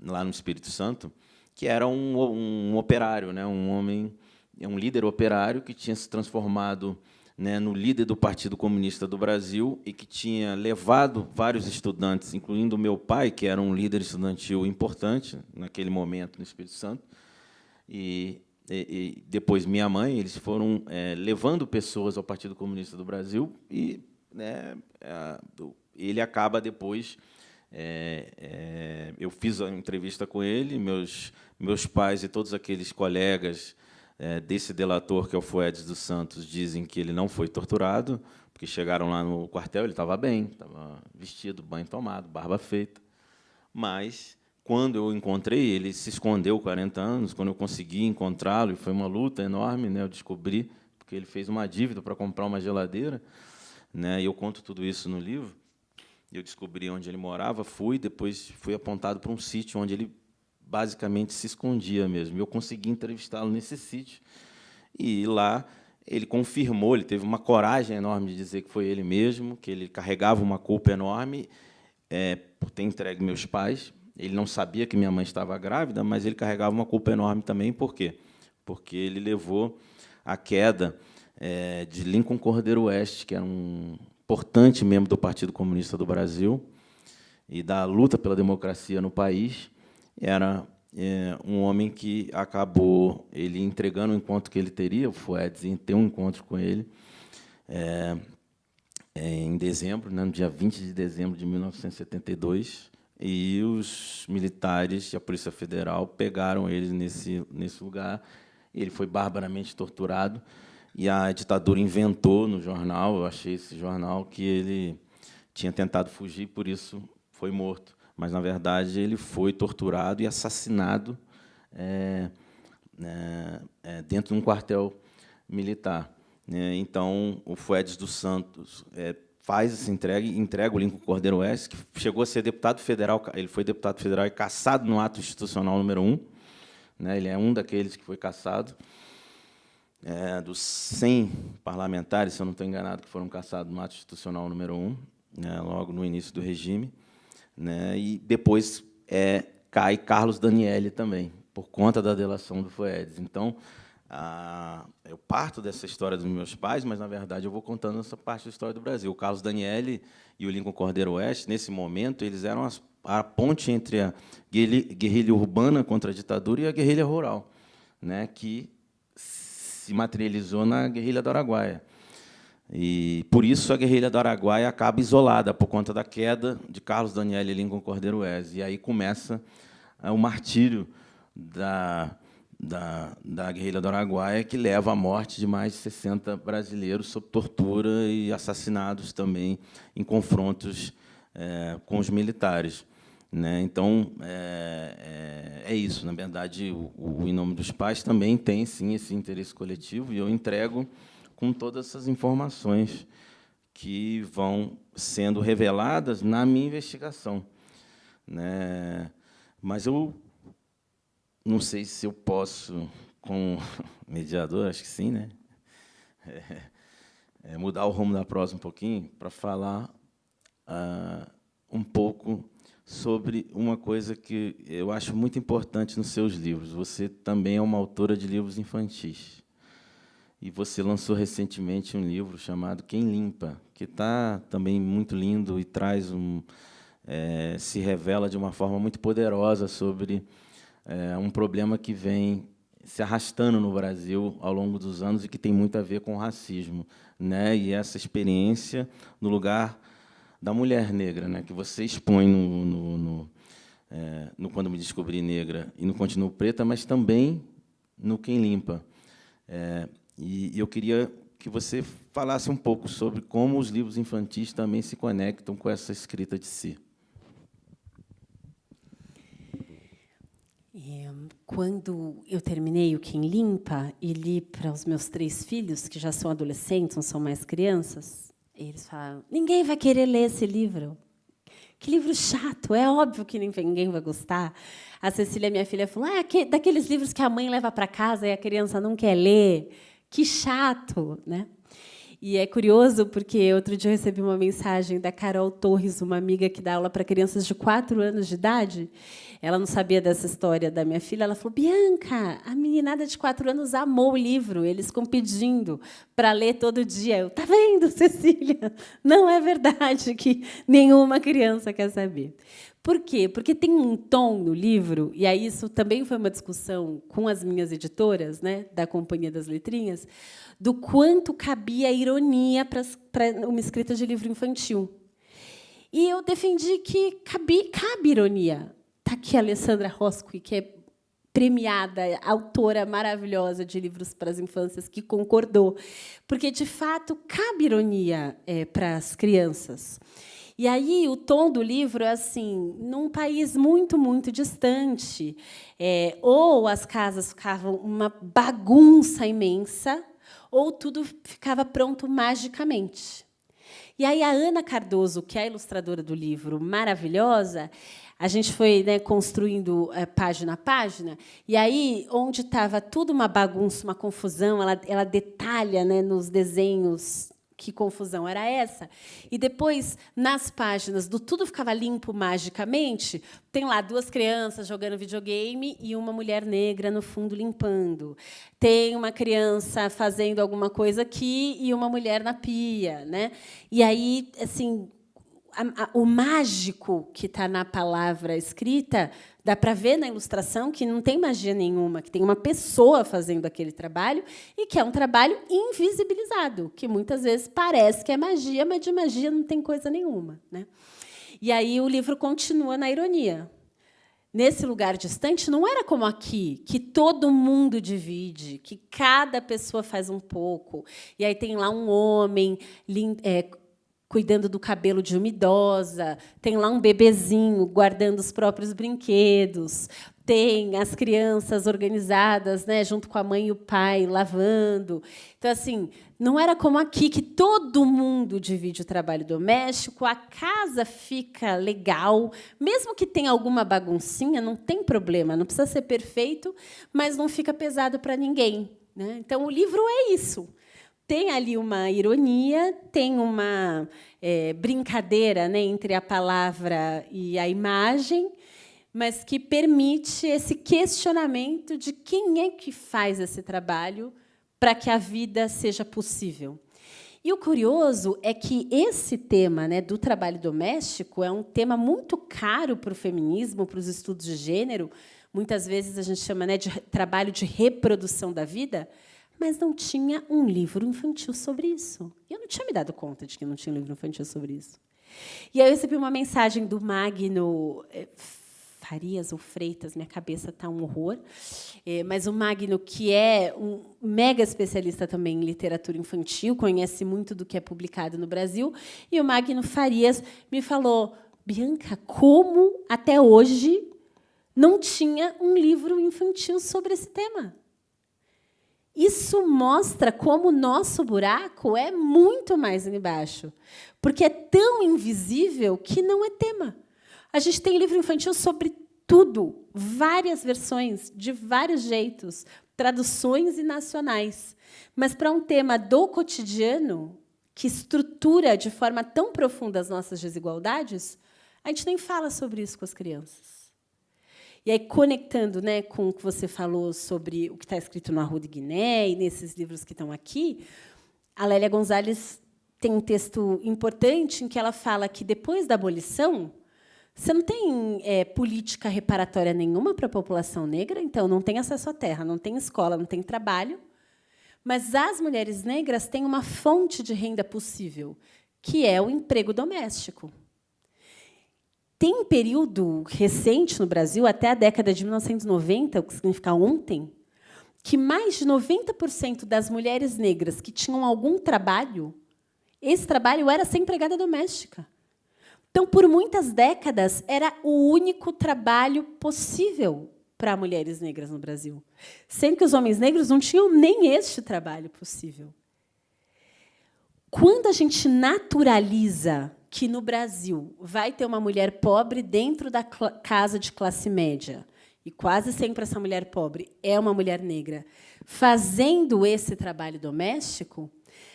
lá no Espírito Santo, que era um operário, né, um homem, um líder operário que tinha se transformado, né, no líder do Partido Comunista do Brasil e que tinha levado vários estudantes, incluindo o meu pai, que era um líder estudantil importante naquele momento no Espírito Santo, e depois minha mãe, eles foram levando pessoas ao Partido Comunista do Brasil e, né, ele acaba depois. Eu fiz a entrevista com ele, meus pais e todos aqueles colegas desse delator, que é o Fuedes dos Santos, dizem que ele não foi torturado, porque chegaram lá no quartel, ele estava bem, estava vestido, banho tomado, barba feita, mas quando eu encontrei, ele se escondeu 40 anos. Quando eu consegui encontrá-lo, e foi uma luta enorme, né, eu descobri, porque ele fez uma dívida para comprar uma geladeira, né, e eu conto tudo isso no livro. Eu descobri onde ele morava, depois fui apontado para um sítio onde ele basicamente se escondia mesmo. Eu consegui entrevistá-lo nesse sítio, e lá ele confirmou, ele teve uma coragem enorme de dizer que foi ele mesmo, que ele carregava uma culpa enorme por ter entregue meus pais. Ele não sabia que minha mãe estava grávida, mas ele carregava uma culpa enorme também. Por quê? Porque ele levou a queda de Lincoln Cordeiro Oeste, que era um importante membro do Partido Comunista do Brasil e da luta pela democracia no país. Era um homem que acabou ele entregando o encontro que ele teria, o Fuedes, em ter um encontro com ele em dezembro, né, no dia 20 de dezembro de 1972. E os militares e a Polícia Federal pegaram ele nesse lugar. Ele foi barbaramente torturado e a ditadura inventou no jornal, eu achei esse jornal, que ele tinha tentado fugir, por isso foi morto. Mas, na verdade, ele foi torturado e assassinado dentro de um quartel militar. Então, o Fuedes dos Santos faz essa entrega o Lincoln Cordeiro Oeste, que chegou a ser deputado federal. Ele foi deputado federal e cassado no ato institucional número 1. Né, ele é um daqueles que foi cassado. Dos 100 parlamentares, se eu não estou enganado, que foram cassados no ato institucional número 1, né, logo no início do regime. Né, e depois cai Carlos Daniele também, por conta da delação do Fuedes. Então, eu parto dessa história dos meus pais, mas, na verdade, eu vou contando essa parte da história do Brasil. O Carlos Daniele e o Lincoln Cordeiro Oeste, nesse momento, eles eram a ponte entre a guerrilha urbana contra a ditadura e a guerrilha rural, né, que se materializou na guerrilha do Araguaia. E, por isso, a guerrilha do Araguaia acaba isolada, por conta da queda de Carlos Daniele e Lincoln Cordeiro Oeste. E aí começa o martírio da guerrilha do Araguaia, que leva à morte de mais de 60 brasileiros sob tortura e assassinados também em confrontos com os militares. Né? Então, é isso. Na verdade, o Em Nome dos Pais também tem, sim, esse interesse coletivo, e eu entrego com todas essas informações que vão sendo reveladas na minha investigação. Né? Mas eu não sei se eu posso, como mediador, acho que sim, né? mudar o rumo da prosa um pouquinho para falar um pouco sobre uma coisa que eu acho muito importante nos seus livros. Você também é uma autora de livros infantis. E você lançou recentemente um livro chamado Quem Limpa, que está também muito lindo e traz se revela de uma forma muito poderosa sobre um problema que vem se arrastando no Brasil ao longo dos anos e que tem muito a ver com o racismo, né? E essa experiência no lugar da mulher negra, né? Que você expõe no Quando Me Descobri Negra e no Continuo Preta, mas também no Quem Limpa. E eu queria que você falasse um pouco sobre como os livros infantis também se conectam com essa escrita de si. Quando eu terminei o Quem Limpa e li para os meus 3 filhos, que já são adolescentes, não são mais crianças, eles falaram: ninguém vai querer ler esse livro. Que livro chato, é óbvio que ninguém vai gostar. A Cecília, minha filha, falou: daqueles livros que a mãe leva para casa e a criança não quer ler. Que chato, né? E é curioso, porque outro dia eu recebi uma mensagem da Carol Torres, uma amiga que dá aula para crianças de 4 anos de idade. Ela não sabia dessa história da minha filha. Ela falou: Bianca, a meninada de 4 anos amou o livro. Eles ficam pedindo para ler todo dia. Eu: tá vendo, Cecília? Não é verdade que nenhuma criança quer saber. Por quê? Porque tem um tom no livro, e aí isso também foi uma discussão com as minhas editoras, né, da Companhia das Letrinhas, do quanto cabia ironia para uma escrita de livro infantil. E eu defendi que cabe ironia. Está aqui a Alessandra Rosqui, que é premiada, autora maravilhosa de livros para as infâncias, que concordou, porque, de fato, cabe ironia para as crianças. E aí o tom do livro é assim: num país muito, muito distante, ou as casas ficavam uma bagunça imensa, ou tudo ficava pronto magicamente. E aí a Ana Cardoso, que é a ilustradora do livro, maravilhosa, a gente foi, né, construindo página a página, e aí, onde estava tudo uma bagunça, uma confusão, ela detalha, né, nos desenhos que confusão era essa. E depois, nas páginas do Tudo Ficava Limpo Magicamente, tem lá 2 crianças jogando videogame e uma mulher negra no fundo limpando. Tem uma criança fazendo alguma coisa aqui e uma mulher na pia, né? E aí, assim, o mágico que está na palavra escrita, dá para ver na ilustração que não tem magia nenhuma, que tem uma pessoa fazendo aquele trabalho e que é um trabalho invisibilizado, que muitas vezes parece que é magia, mas de magia não tem coisa nenhuma, né? E aí o livro continua na ironia. Nesse lugar distante, não era como aqui, que todo mundo divide, que cada pessoa faz um pouco. E aí tem lá um homem cuidando do cabelo de uma idosa, tem lá um bebezinho guardando os próprios brinquedos, tem as crianças organizadas, né, junto com a mãe e o pai, lavando. Então, assim, não era como aqui, que todo mundo divide o trabalho doméstico, a casa fica legal, mesmo que tenha alguma baguncinha, não tem problema, não precisa ser perfeito, mas não fica pesado para ninguém, né? Então, o livro é isso. Tem ali uma ironia, tem uma brincadeira, né, entre a palavra e a imagem, mas que permite esse questionamento de quem é que faz esse trabalho para que a vida seja possível. E o curioso é que esse tema, né, do trabalho doméstico é um tema muito caro para o feminismo, para os estudos de gênero. Muitas vezes a gente chama, né, de trabalho de reprodução da vida, mas não tinha um livro infantil sobre isso. E eu não tinha me dado conta de que não tinha um livro infantil sobre isso. E aí eu recebi uma mensagem do Magno Farias ou Freitas, minha cabeça está um horror, mas o Magno, que é um mega especialista também em literatura infantil, conhece muito do que é publicado no Brasil, e o Magno Farias me falou: Bianca, como até hoje não tinha um livro infantil sobre esse tema? Isso mostra como o nosso buraco é muito mais embaixo, porque é tão invisível que não é tema. A gente tem livro infantil sobre tudo, várias versões, de vários jeitos, traduções e nacionais. Mas, para um tema do cotidiano, que estrutura de forma tão profunda as nossas desigualdades, a gente nem fala sobre isso com as crianças. E aí, conectando, né, com o que você falou sobre o que está escrito no Arruda e Guiné e nesses livros que estão aqui, a Lélia Gonzalez tem um texto importante em que ela fala que, depois da abolição, você não tem política reparatória nenhuma para a população negra, então não tem acesso à terra, não tem escola, não tem trabalho, mas as mulheres negras têm uma fonte de renda possível, que é o emprego doméstico. Tem um período recente no Brasil, até a década de 1990, o que significa ontem, que mais de 90% das mulheres negras que tinham algum trabalho, esse trabalho era ser empregada doméstica. Então, por muitas décadas, era o único trabalho possível para mulheres negras no Brasil, sendo que os homens negros não tinham nem este trabalho possível. Quando a gente naturaliza que, no Brasil, vai ter uma mulher pobre dentro da casa de classe média, e quase sempre essa mulher pobre é uma mulher negra, fazendo esse trabalho doméstico,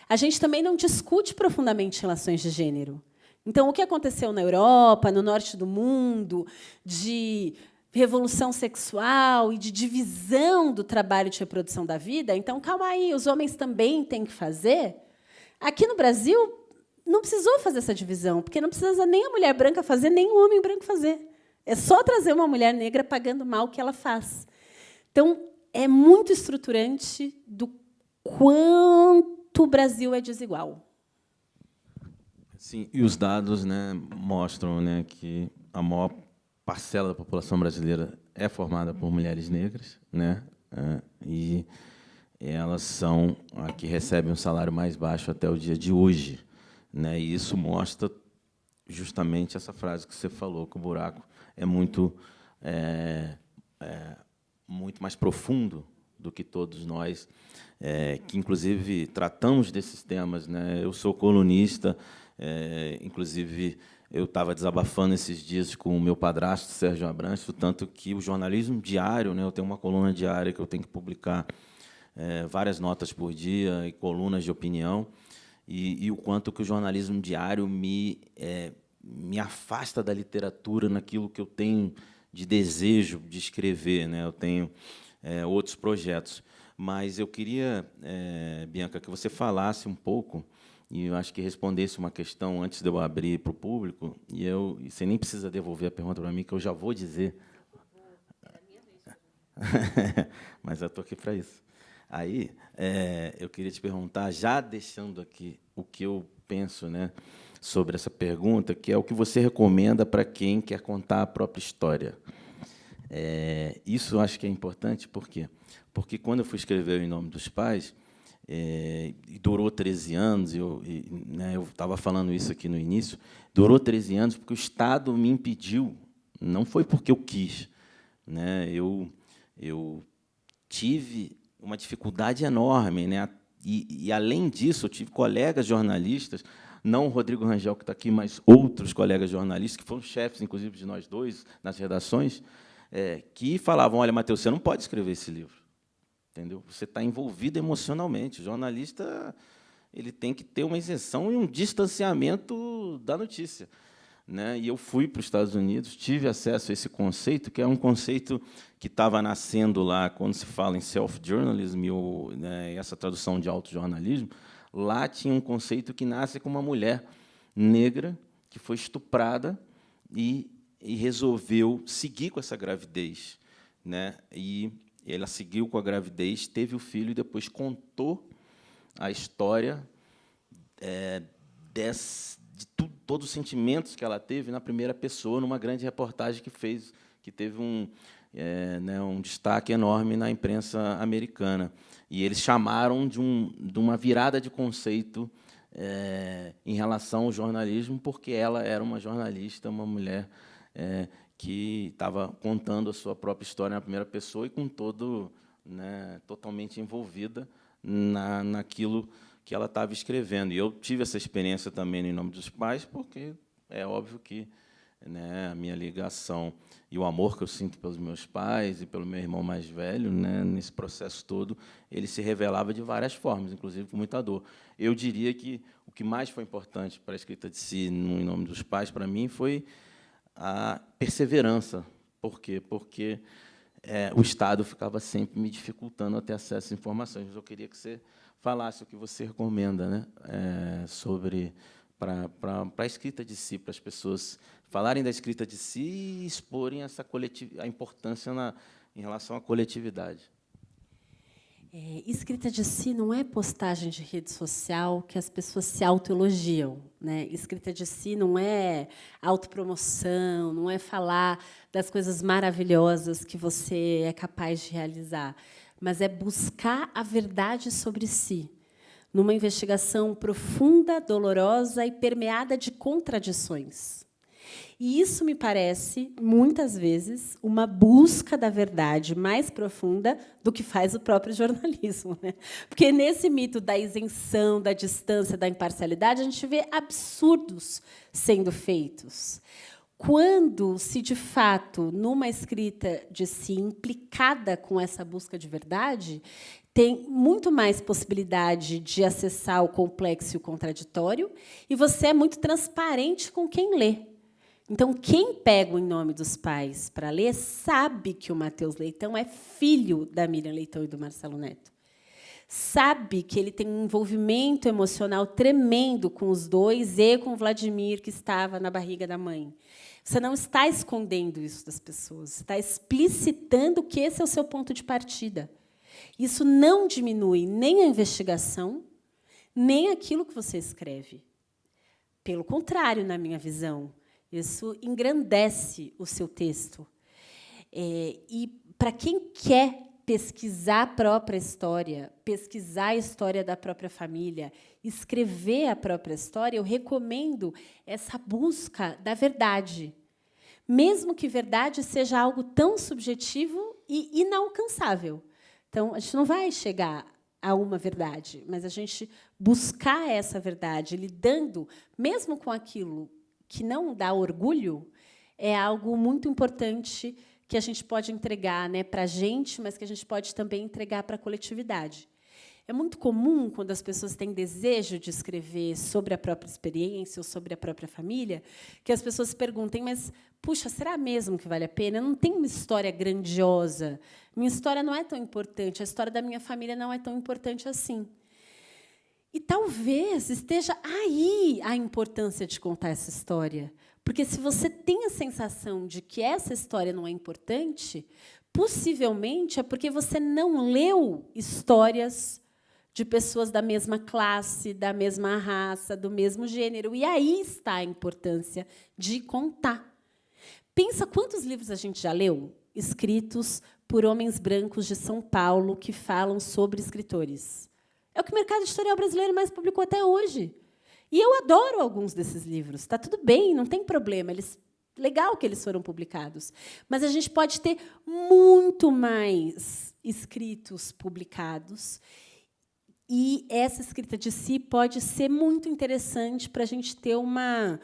a gente também não discute profundamente relações de gênero. Então, o que aconteceu na Europa, no norte do mundo, de revolução sexual e de divisão do trabalho de reprodução da vida, então, calma aí, os homens também têm que fazer. Aqui no Brasil, não precisou fazer essa divisão, porque não precisa nem a mulher branca fazer, nem o homem branco fazer. É só trazer uma mulher negra pagando mal o que ela faz. Então, é muito estruturante do quanto o Brasil é desigual. Sim, e os dados, né, mostram, né, que a maior parcela da população brasileira é formada por mulheres negras, né, e elas são a que recebem um salário mais baixo até o dia de hoje, né, e isso mostra justamente essa frase que você falou, que o buraco é muito mais profundo do que todos nós, que, inclusive, tratamos desses temas, né. Eu sou colunista, inclusive, eu estava desabafando esses dias com o meu padrasto, Sérgio Abrantes, tanto que o jornalismo diário, né, eu tenho uma coluna diária que eu tenho que publicar várias notas por dia e colunas de opinião, e o quanto que o jornalismo diário me afasta da literatura naquilo que eu tenho de desejo de escrever, né? Eu tenho outros projetos. Mas eu queria, Bianca, que você falasse um pouco, e eu acho que respondesse uma questão antes de eu abrir para o público, e você nem precisa devolver a pergunta para mim, que eu já vou dizer. Mas eu estou aqui para isso. Aí, eu queria te perguntar, já deixando aqui o que eu penso, né, sobre essa pergunta, que é o que você recomenda para quem quer contar a própria história. Isso eu acho que é importante, por quê? Porque, quando eu fui escrever Em Nome dos Pais, e durou 13 anos, eu estava falando isso aqui no início, durou 13 anos porque o Estado me impediu, não foi porque eu quis, né? Eu tive uma dificuldade enorme, né? E, além disso, eu tive colegas jornalistas, não o Rodrigo Rangel, que está aqui, mas outros colegas jornalistas, que foram chefes, inclusive, de nós dois, nas redações, que falavam, olha, Matheus, você não pode escrever esse livro. Entendeu? Você está envolvido emocionalmente. O jornalista ele tem que ter uma isenção e um distanciamento da notícia, né? E eu fui para os Estados Unidos, tive acesso a esse conceito, que é um conceito que estava nascendo lá, quando se fala em self-journalism, né, essa tradução de autojornalismo. Lá tinha um conceito que nasce com uma mulher negra que foi estuprada e resolveu seguir com essa gravidez, né? E ela seguiu com a gravidez, teve o filho e depois contou a história de todos os sentimentos que ela teve na primeira pessoa, numa grande reportagem que teve um destaque enorme na imprensa americana. E eles chamaram de uma virada de conceito em relação ao jornalismo, porque ela era uma jornalista, uma mulher que estava contando a sua própria história na primeira pessoa e com totalmente envolvida naquilo que ela estava escrevendo. E eu tive essa experiência também no Em Nome dos Pais, porque é óbvio que né, a minha ligação e o amor que eu sinto pelos meus pais e pelo meu irmão mais velho, né, nesse processo todo, ele se revelava de várias formas, inclusive com muita dor. Eu diria que o que mais foi importante para a escrita de Si, no Em Nome dos Pais, para mim, foi a perseverança. Por quê? Porque o Estado ficava sempre me dificultando a ter acesso às informações. Mas eu queria que você falasse o que você recomenda, né, sobre para a escrita de Si, para as pessoas falarem da escrita de Si e exporem a importância em relação à coletividade. Escrita de Si não é postagem de rede social que as pessoas se autoelogiam, né? Escrita de Si não é autopromoção, não é falar das coisas maravilhosas que você é capaz de realizar, mas é buscar a verdade sobre si, numa investigação profunda, dolorosa e permeada de contradições. E isso me parece, muitas vezes, uma busca da verdade mais profunda do que faz o próprio jornalismo, né? Porque, nesse mito da isenção, da distância, da imparcialidade, a gente vê absurdos sendo feitos. Quando se, de fato, numa escrita de Si implicada com essa busca de verdade, tem muito mais possibilidade de acessar o complexo e o contraditório, e você é muito transparente com quem lê. Então, quem pega o Em Nome dos Pais para ler sabe que o Matheus Leitão é filho da Miriam Leitão e do Marcelo Neto. Sabe que ele tem um envolvimento emocional tremendo com os dois e com o Vladimir, que estava na barriga da mãe. Você não está escondendo isso das pessoas, você está explicitando que esse é o seu ponto de partida. Isso não diminui nem a investigação, nem aquilo que você escreve. Pelo contrário, na minha visão, isso engrandece o seu texto. E, para quem quer pesquisar a própria história, pesquisar a história da própria família, escrever a própria história, eu recomendo essa busca da verdade. Mesmo que verdade seja algo tão subjetivo e inalcançável. Então, a gente não vai chegar a uma verdade, mas a gente buscar essa verdade, lidando, mesmo com aquilo que não dá orgulho, é algo muito importante que a gente pode entregar, né, para a gente, mas que a gente pode também entregar para a coletividade. É muito comum, quando as pessoas têm desejo de escrever sobre a própria experiência ou sobre a própria família, que as pessoas se perguntem, mas, puxa, será mesmo que vale a pena? Eu não tenho uma história grandiosa. Minha história não é tão importante, a história da minha família não é tão importante assim. E talvez esteja aí a importância de contar essa história. Porque, se você tem a sensação de que essa história não é importante, possivelmente é porque você não leu histórias de pessoas da mesma classe, da mesma raça, do mesmo gênero. E aí está a importância de contar. Pensa quantos livros a gente já leu, escritos por homens brancos de São Paulo, que falam sobre escritores. É o que o mercado editorial brasileiro mais publicou até hoje. E eu adoro alguns desses livros. Está tudo bem, não tem problema. Legal que eles foram publicados. Mas a gente pode ter muito mais escritos publicados. E essa escrita de Si pode ser muito interessante para a gente ter uma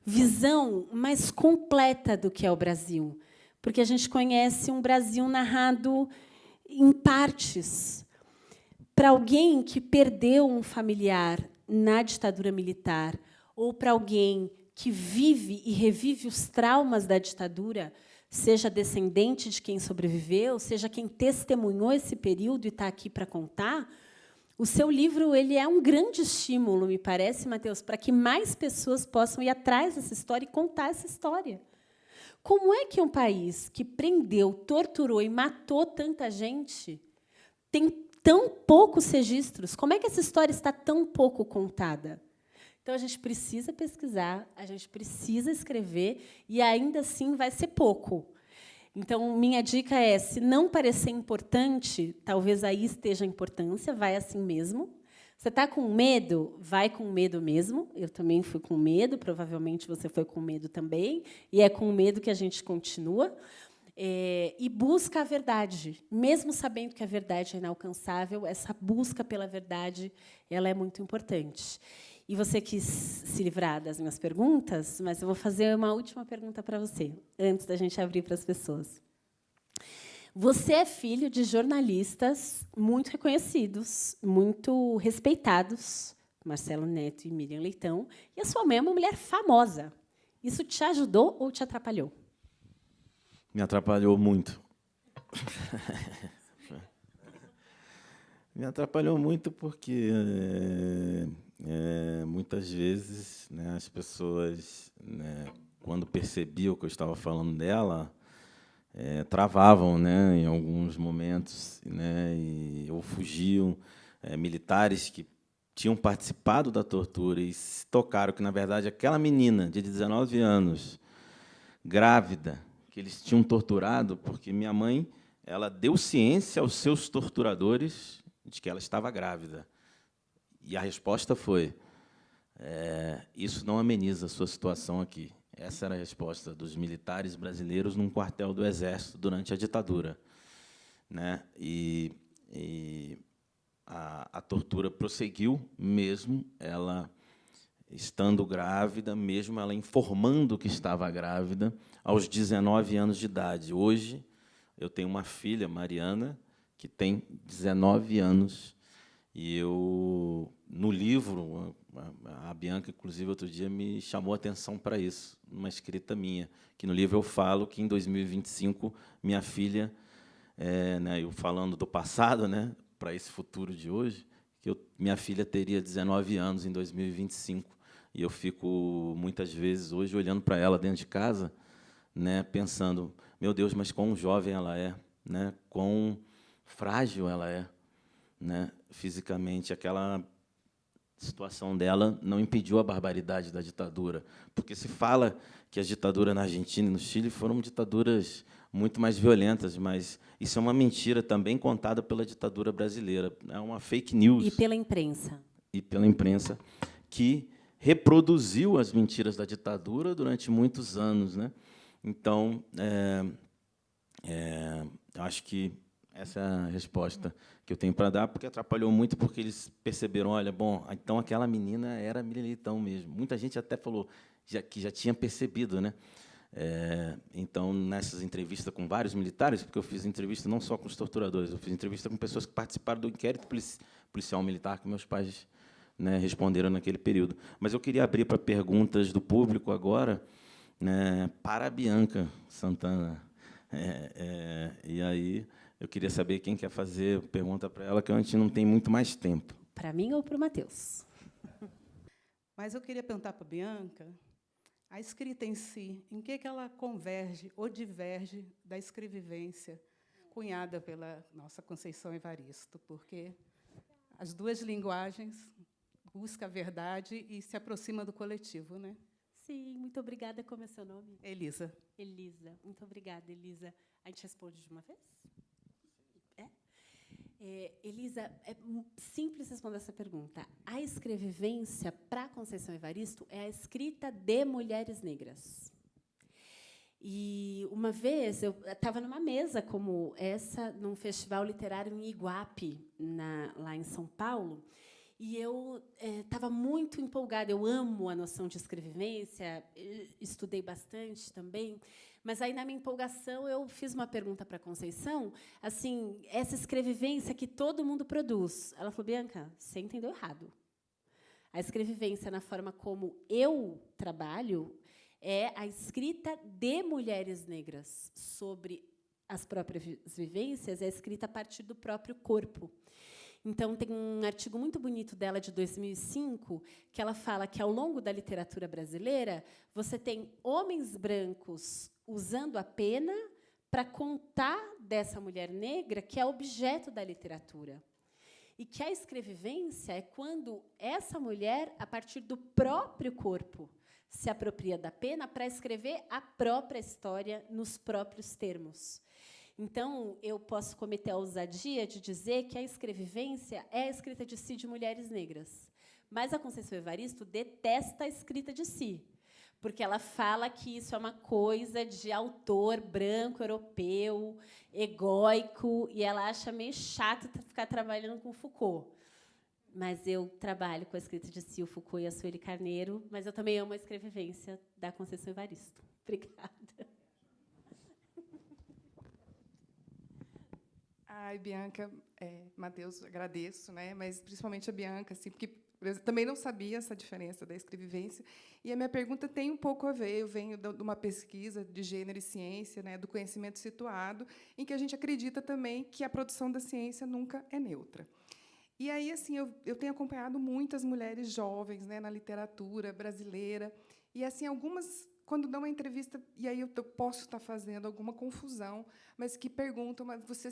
visão mais completa do que é o Brasil. Porque a gente conhece um Brasil narrado em partes. Para alguém que perdeu um familiar na ditadura militar, ou para alguém que vive e revive os traumas da ditadura, seja descendente de quem sobreviveu, seja quem testemunhou esse período e está aqui para contar, o seu livro ele é um grande estímulo, me parece, Matheus, para que mais pessoas possam ir atrás dessa história e contar essa história. Como é que um país que prendeu, torturou e matou tanta gente tem tão poucos registros? Como é que essa história está tão pouco contada? Então, a gente precisa pesquisar, a gente precisa escrever, e, ainda assim, vai ser pouco. Então, minha dica é, se não parecer importante, talvez aí esteja a importância, vai assim mesmo. Você está com medo? Vai com medo mesmo. Eu também fui com medo, provavelmente você foi com medo também, e é com medo que a gente continua. E busca a verdade, mesmo sabendo que a verdade é inalcançável, essa busca pela verdade ela é muito importante. E você quis se livrar das minhas perguntas, mas eu vou fazer uma última pergunta para você, antes da gente abrir para as pessoas. Você é filho de jornalistas muito reconhecidos, muito respeitados, Marcelo Neto e Miriam Leitão, e a sua mãe é uma mulher famosa. Isso te ajudou ou te atrapalhou? Me atrapalhou muito. Me atrapalhou muito porque muitas vezes, né, as pessoas, né, quando percebiam que eu estava falando dela, travavam, né, em alguns momentos, né, ou fugiam. Militares que tinham participado da tortura e se tocaram que, na verdade, aquela menina de 19 anos, grávida, que eles tinham torturado, porque minha mãe, ela deu ciência aos seus torturadores de que ela estava grávida. E a resposta foi: isso não ameniza a sua situação aqui. Essa era a resposta dos militares brasileiros num quartel do Exército durante a ditadura, né? E a tortura prosseguiu, mesmo ela estando grávida, mesmo ela informando que estava grávida, aos 19 anos de idade. Hoje, eu tenho uma filha, Mariana, que tem 19 anos, e eu, no livro, a Bianca, inclusive, outro dia, me chamou a atenção para isso, numa escrita minha, que no livro eu falo que, em 2025, minha filha, né, eu falando do passado, né, para esse futuro de hoje, que minha filha teria 19 anos em 2025, e eu fico, muitas vezes, hoje, olhando para ela dentro de casa, né, pensando, meu Deus, mas quão jovem ela é, né, quão frágil ela é, né, fisicamente. Aquela situação dela não impediu a barbaridade da ditadura, porque se fala que as ditaduras na Argentina e no Chile foram ditaduras muito mais violentas, mas isso é uma mentira também contada pela ditadura brasileira, é uma fake news. E pela imprensa. E pela imprensa, que reproduziu as mentiras da ditadura durante muitos anos, né? Então, acho que essa é a resposta que eu tenho para dar, porque atrapalhou muito, porque eles perceberam, olha, bom, então aquela menina era Miriam Leitão mesmo. Muita gente até falou que já tinha percebido, né? Então, nessas entrevistas com vários militares, porque eu fiz entrevista não só com os torturadores, eu fiz entrevista com pessoas que participaram do inquérito policial militar que meus pais, né, responderam naquele período. Mas eu queria abrir para perguntas do público agora, né, para a Bianca Santana. E aí eu queria saber quem quer fazer pergunta para ela, que a gente não tem muito mais tempo. Para mim ou para o Matheus? Mas eu queria perguntar para a Bianca, a escrita em si, em que ela converge ou diverge da escrevivência cunhada pela nossa Conceição Evaristo? Porque as duas linguagens buscam a verdade e se aproximam do coletivo, né? Sim, muito obrigada. Como é seu nome? Elisa. Elisa. Muito obrigada, Elisa. A gente responde de uma vez? Elisa, é simples responder essa pergunta. A escrevivência, para Conceição Evaristo, é a escrita de mulheres negras. E, uma vez, eu estava numa mesa como essa, num festival literário em Iguape, lá em São Paulo, e eu estava muito empolgada. Eu amo a noção de escrevivência, estudei bastante também, mas aí, na minha empolgação, eu fiz uma pergunta para a Conceição, assim, essa escrevivência que todo mundo produz. Ela falou, Bianca, você entendeu errado. A escrevivência, na forma como eu trabalho, é a escrita de mulheres negras sobre as próprias vivências, é a escrita a partir do próprio corpo. Então, tem um artigo muito bonito dela, de 2005, que ela fala que, ao longo da literatura brasileira, você tem homens brancos usando a pena para contar dessa mulher negra que é objeto da literatura. E que a escrevivência é quando essa mulher, a partir do próprio corpo, se apropria da pena para escrever a própria história nos próprios termos. Então, eu posso cometer a ousadia de dizer que a escrevivência é a escrita de si de mulheres negras. Mas a Conceição Evaristo detesta a escrita de si, porque ela fala que isso é uma coisa de autor branco, europeu, egóico, e ela acha meio chato ficar trabalhando com Foucault. mas eu trabalho com a escrita de Sil Foucault e a Sueli Carneiro, mas eu também amo a escrevivência da Conceição Evaristo. Obrigada. Ai, Bianca, Matheus, agradeço, né? Mas principalmente a Bianca, assim, porque eu também não sabia essa diferença da escrevivência. E a minha pergunta tem um pouco a ver. Eu venho de uma pesquisa de gênero e ciência, né, do conhecimento situado, em que a gente acredita também que a produção da ciência nunca é neutra. E aí, assim, eu tenho acompanhado muitas mulheres jovens, né, na literatura brasileira, e assim algumas, quando dão uma entrevista, e aí eu posso estar fazendo alguma confusão, mas que perguntam: mas você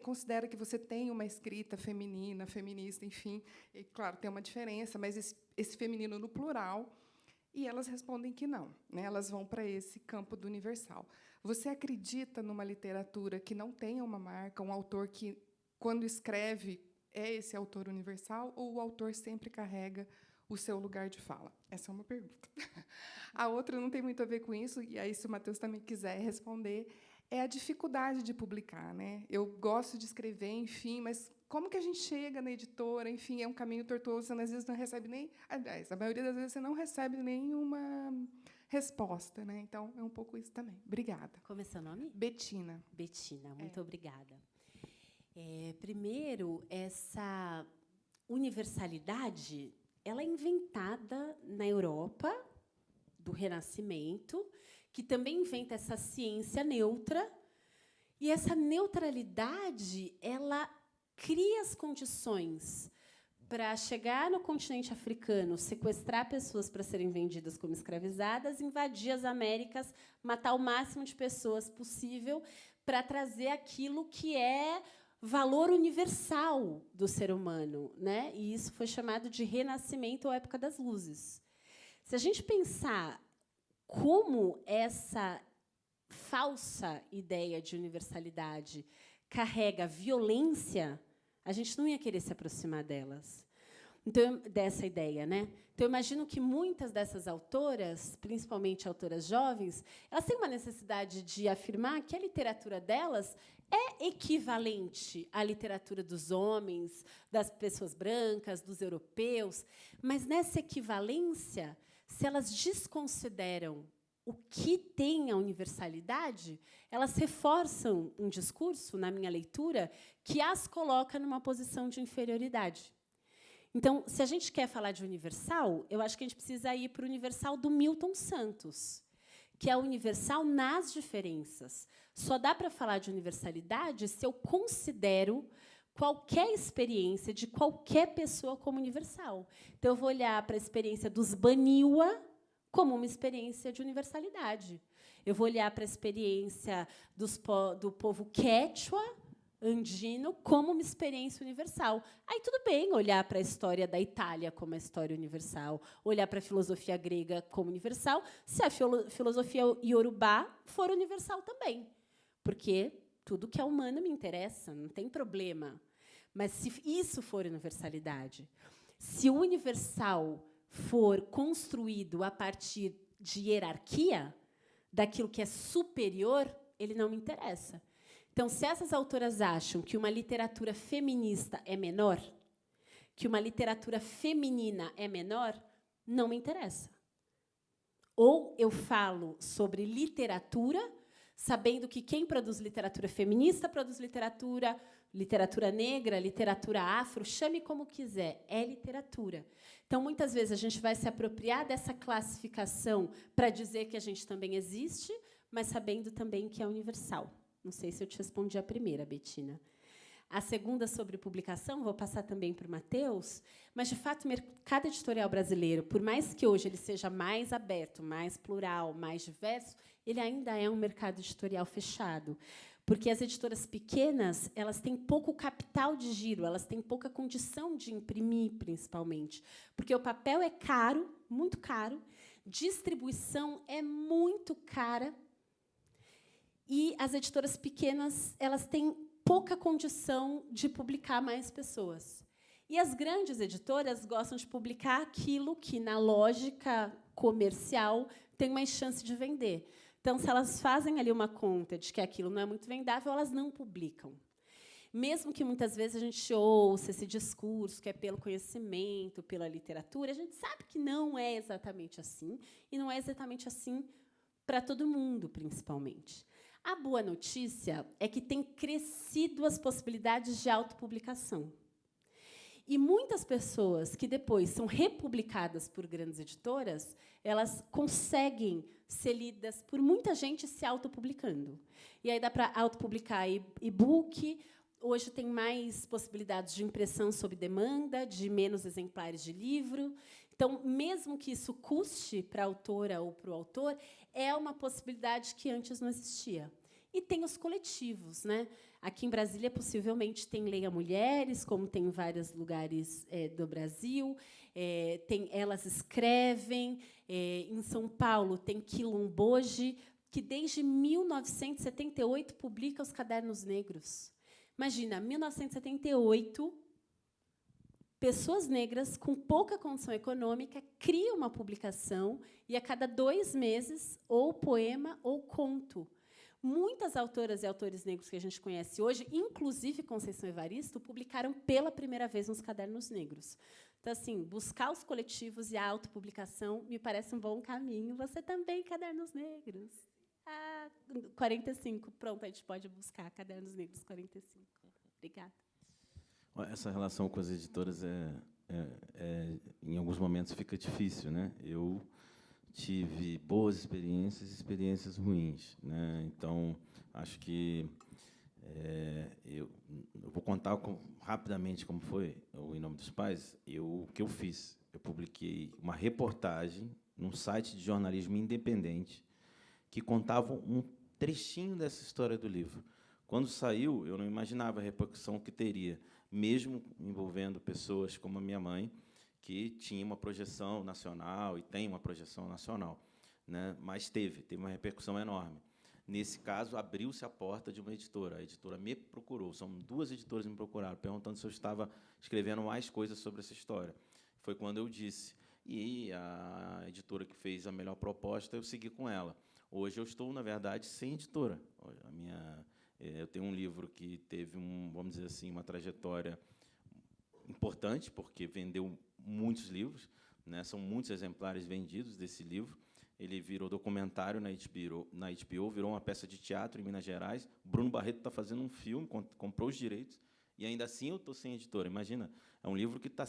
considera que você tem uma escrita feminina, feminista, enfim? E, claro, tem uma diferença, mas esse feminino no plural, e elas respondem que não, né? Elas vão para esse campo do universal. Você acredita numa literatura que não tenha uma marca, um autor que, quando escreve, é esse autor universal, ou o autor sempre carrega o seu lugar de fala? Essa é uma pergunta. A outra não tem muito a ver com isso, e aí, se o Matheus também quiser responder, é a dificuldade de publicar, né? Eu gosto de escrever, enfim, mas como que a gente chega na editora? Enfim, é um caminho tortuoso, você às vezes não recebe nem... Aliás, a maioria das vezes você não recebe nenhuma resposta, né? Então, é um pouco isso também. Obrigada. Como é seu nome? Betina. Betina, muito obrigada. Primeiro, essa universalidade, ela é inventada na Europa do Renascimento, que também inventa essa ciência neutra, e essa neutralidade, ela cria as condições para chegar no continente africano, sequestrar pessoas para serem vendidas como escravizadas, invadir as Américas, matar o máximo de pessoas possível para trazer aquilo que é valor universal do ser humano, né? E isso foi chamado de Renascimento ou Época das Luzes. Se a gente pensar como essa falsa ideia de universalidade carrega violência, a gente não ia querer se aproximar delas. Então, dessa ideia, né? Então, eu imagino que muitas dessas autoras, principalmente autoras jovens, elas têm uma necessidade de afirmar que a literatura delas é equivalente à literatura dos homens, das pessoas brancas, dos europeus, mas nessa equivalência, se elas desconsideram o que tem a universalidade, elas reforçam um discurso, na minha leitura, que as coloca numa posição de inferioridade. Então, se a gente quer falar de universal, eu acho que a gente precisa ir para o universal do Milton Santos, que é o universal nas diferenças. Só dá para falar de universalidade se eu considero qualquer experiência de qualquer pessoa como universal. Então, eu vou olhar para a experiência dos Baniwa como uma experiência de universalidade. Eu vou olhar para a experiência do povo Quechua, andino, como uma experiência universal. Aí tudo bem olhar para a história da Itália como uma história universal, olhar para a filosofia grega como universal, se a filosofia iorubá for universal também. Porque tudo que é humano me interessa, não tem problema. Mas se isso for universalidade, se o universal for construído a partir de hierarquia, daquilo que é superior, ele não me interessa. Então, se essas autoras acham que uma literatura feminista é menor, que uma literatura feminina é menor, não me interessa. Ou eu falo sobre literatura, sabendo que quem produz literatura feminista produz literatura negra, literatura afro, chame como quiser, é literatura. Então, muitas vezes, a gente vai se apropriar dessa classificação para dizer que a gente também existe, mas sabendo também que é universal. Não sei se eu te respondi a primeira, Betina. A segunda, sobre publicação, vou passar também para o Matheus, mas, de fato, o mercado editorial brasileiro, por mais que hoje ele seja mais aberto, mais plural, mais diverso, ele ainda é um mercado editorial fechado, porque as editoras pequenas elas têm pouco capital de giro, elas têm pouca condição de imprimir, principalmente, porque o papel é caro, muito caro, distribuição é muito cara, e as editoras pequenas elas têm pouca condição de publicar mais pessoas. E as grandes editoras gostam de publicar aquilo que, na lógica comercial, tem mais chance de vender. Então, se elas fazem ali uma conta de que aquilo não é muito vendável, elas não publicam. Mesmo que muitas vezes a gente ouça esse discurso que é pelo conhecimento, pela literatura, a gente sabe que não é exatamente assim, e não é exatamente assim para todo mundo, principalmente. A boa notícia é que tem crescido as possibilidades de autopublicação. E muitas pessoas que depois são republicadas por grandes editoras, elas conseguem ser lidas por muita gente se autopublicando. E aí dá para autopublicar e-book. Hoje tem mais possibilidades de impressão sob demanda, de menos exemplares de livro. Então, mesmo que isso custe para a autora ou para o autor, é uma possibilidade que antes não existia. E tem os coletivos, né? Aqui em Brasília, possivelmente, tem Leia Mulheres, como tem em vários lugares do Brasil. Tem Elas Escrevem. Em São Paulo, tem Quilomboje, que, desde 1978, publica os Cadernos Negros. Imagina, 1978, pessoas negras com pouca condição econômica criam uma publicação e, a cada 2 meses, ou poema ou conto. Muitas autoras e autores negros que a gente conhece hoje, inclusive Conceição Evaristo, publicaram pela primeira vez nos Cadernos Negros. Então, assim, buscar os coletivos e a autopublicação me parece um bom caminho. Você também, Cadernos Negros. 45. Pronto, a gente pode buscar Cadernos Negros 45. Obrigada. Essa relação com as editoras em alguns momentos fica difícil, né? Eu tive boas experiências e experiências ruins, né? Então, acho que eu vou contar rapidamente como foi o Em Nome dos Pais. O que eu fiz? Eu publiquei uma reportagem num site de jornalismo independente que contava um trechinho dessa história do livro. Quando saiu, eu não imaginava a repercussão que teria, mesmo envolvendo pessoas como a minha mãe, que tinha uma projeção nacional e tem uma projeção nacional, né? Mas teve uma repercussão enorme. Nesse caso, abriu-se a porta de uma editora. A editora me procurou. São 2 editoras que me procuraram, perguntando se eu estava escrevendo mais coisas sobre essa história. Foi quando eu disse. E a editora que fez a melhor proposta, eu segui com ela. Hoje eu estou, na verdade, sem editora. Eu tenho um livro que teve, vamos dizer assim, uma trajetória importante, porque vendeu muitos livros, né? São muitos exemplares vendidos desse livro. Ele virou documentário na HBO, virou uma peça de teatro em Minas Gerais. Bruno Barreto está fazendo um filme, comprou os direitos, e ainda assim eu estou sem editora. Imagina, é um livro que está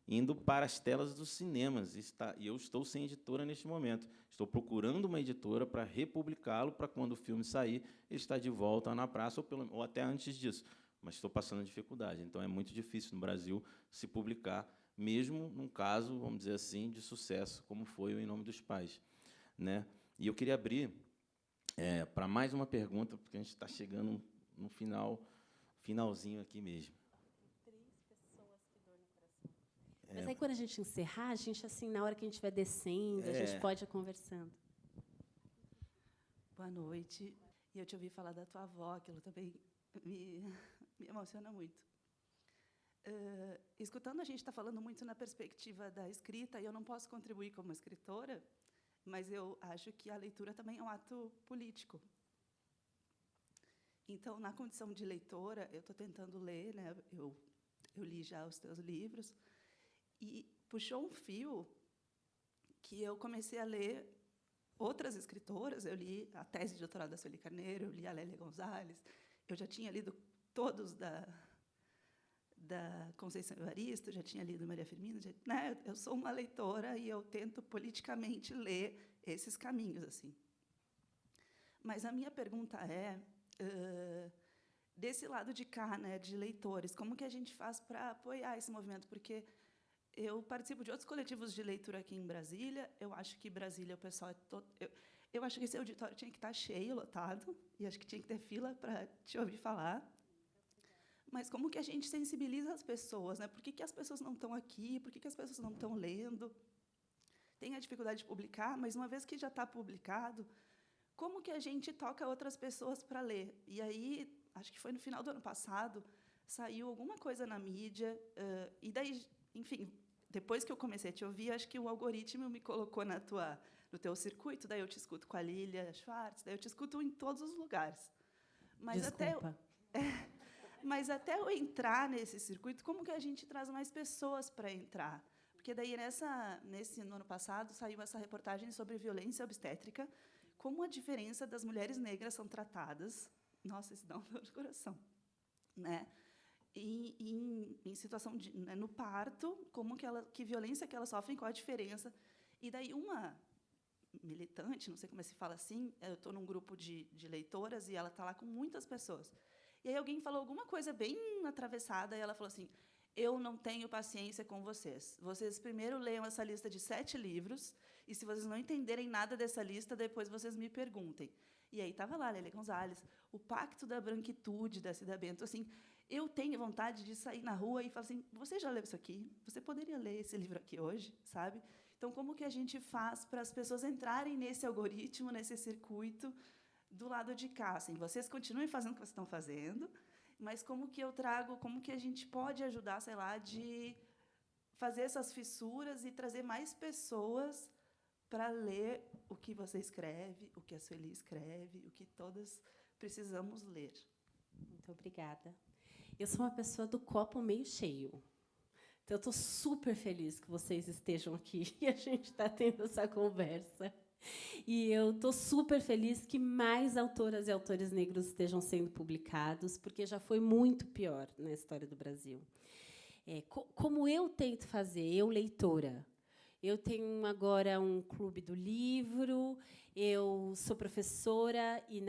indo para as telas dos cinemas, e eu estou sem editora neste momento. Estou procurando uma editora para republicá-lo, para, quando o filme sair, ele estar de volta na praça, ou até antes disso. Mas estou passando dificuldade. Então, é muito difícil no Brasil se publicar, mesmo num caso, vamos dizer assim, de sucesso, como foi o Em Nome dos Pais, né? E eu queria abrir para mais uma pergunta, porque a gente está chegando no finalzinho aqui mesmo. Mas aí, quando a gente encerrar, a gente, assim, na hora que a gente estiver descendo, a gente pode ir conversando. Boa noite. E eu te ouvi falar da tua avó, aquilo também me emociona muito. Escutando, a gente está falando muito na perspectiva da escrita, e eu não posso contribuir como escritora, mas eu acho que a leitura também é um ato político. Então, na condição de leitora, eu estou tentando ler, né? Eu li já os teus livros, e puxou um fio que eu comecei a ler outras escritoras. Eu li a tese de doutorado da Sueli Carneiro, eu li a Lélia Gonzalez, eu já tinha lido todos da Conceição Evaristo, já tinha lido Maria Firmina, né? Eu sou uma leitora e eu tento politicamente ler esses caminhos, assim. Mas a minha pergunta é, desse lado de cá, né, de leitores, como que a gente faz para apoiar esse movimento? Porque eu participo de outros coletivos de leitura aqui em Brasília. Eu acho que Brasília, o pessoal eu acho que esse auditório tinha que estar cheio, lotado, e acho que tinha que ter fila para te ouvir falar. Mas como que a gente sensibiliza as pessoas, né? Por que as pessoas não estão aqui? Por que as pessoas não estão lendo? Tem a dificuldade de publicar, mas, uma vez que já está publicado, como que a gente toca outras pessoas para ler? E aí, acho que foi no final do ano passado, saiu alguma coisa na mídia, e daí, enfim, depois que eu comecei a te ouvir, acho que o algoritmo me colocou no teu circuito, daí eu te escuto com a Lília Schwartz, daí eu te escuto em todos os lugares. Mas Desculpa. Mas até eu entrar nesse circuito, como que a gente traz mais pessoas para entrar? Porque daí no ano passado saiu essa reportagem sobre violência obstétrica, como a diferença das mulheres negras são tratadas. Nossa, isso dá um dor de coração, né? Em situação no parto, como que violência que elas sofrem, qual a diferença? E daí uma militante, não sei como se fala assim, eu estou num grupo de leitoras e ela está lá com muitas pessoas. E aí alguém falou alguma coisa bem atravessada e ela falou assim: eu não tenho paciência com vocês. Vocês primeiro leiam essa lista de 7 livros e, se vocês não entenderem nada dessa lista, depois vocês me perguntem. E aí estava lá, Lélia Gonzalez, o Pacto da Branquitude, da Cida Bento. Assim, eu tenho vontade de sair na rua e falar assim: você já leu isso aqui? Você poderia ler esse livro aqui hoje? Sabe? Então, como que a gente faz para as pessoas entrarem nesse algoritmo, nesse circuito, do lado de cá? Assim, vocês continuem fazendo o que vocês estão fazendo, mas como que eu trago, como que a gente pode ajudar, sei lá, de fazer essas fissuras e trazer mais pessoas para ler o que você escreve, o que a Sueli escreve, o que todas precisamos ler. Muito obrigada. Eu sou uma pessoa do copo meio cheio. Então, eu estou super feliz que vocês estejam aqui e a gente está tendo essa conversa. E eu estou super feliz que mais autoras e autores negros estejam sendo publicados, porque já foi muito pior na história do Brasil. Como eu tento fazer, eu, leitora, eu tenho agora um clube do livro, eu sou professora e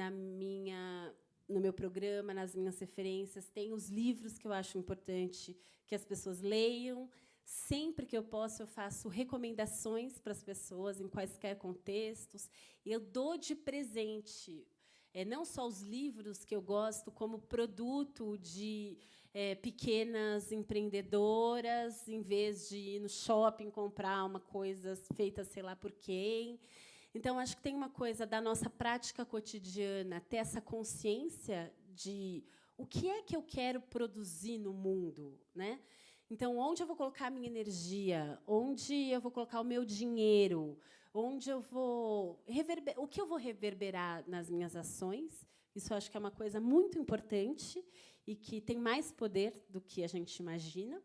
no meu programa, nas minhas referências, tem os livros que eu acho importante que as pessoas leiam. Sempre que eu posso, eu faço recomendações para as pessoas em quaisquer contextos. Eu dou de presente não só os livros que eu gosto, como produto de pequenas empreendedoras, em vez de ir no shopping comprar uma coisa feita sei lá por quem. Então, acho que tem uma coisa da nossa prática cotidiana, ter essa consciência de o que é que eu quero produzir no mundo, né? Então, onde eu vou colocar a minha energia? Onde eu vou colocar o meu dinheiro? Onde eu vou o que eu vou reverberar nas minhas ações? Isso eu acho que é uma coisa muito importante e que tem mais poder do que a gente imagina.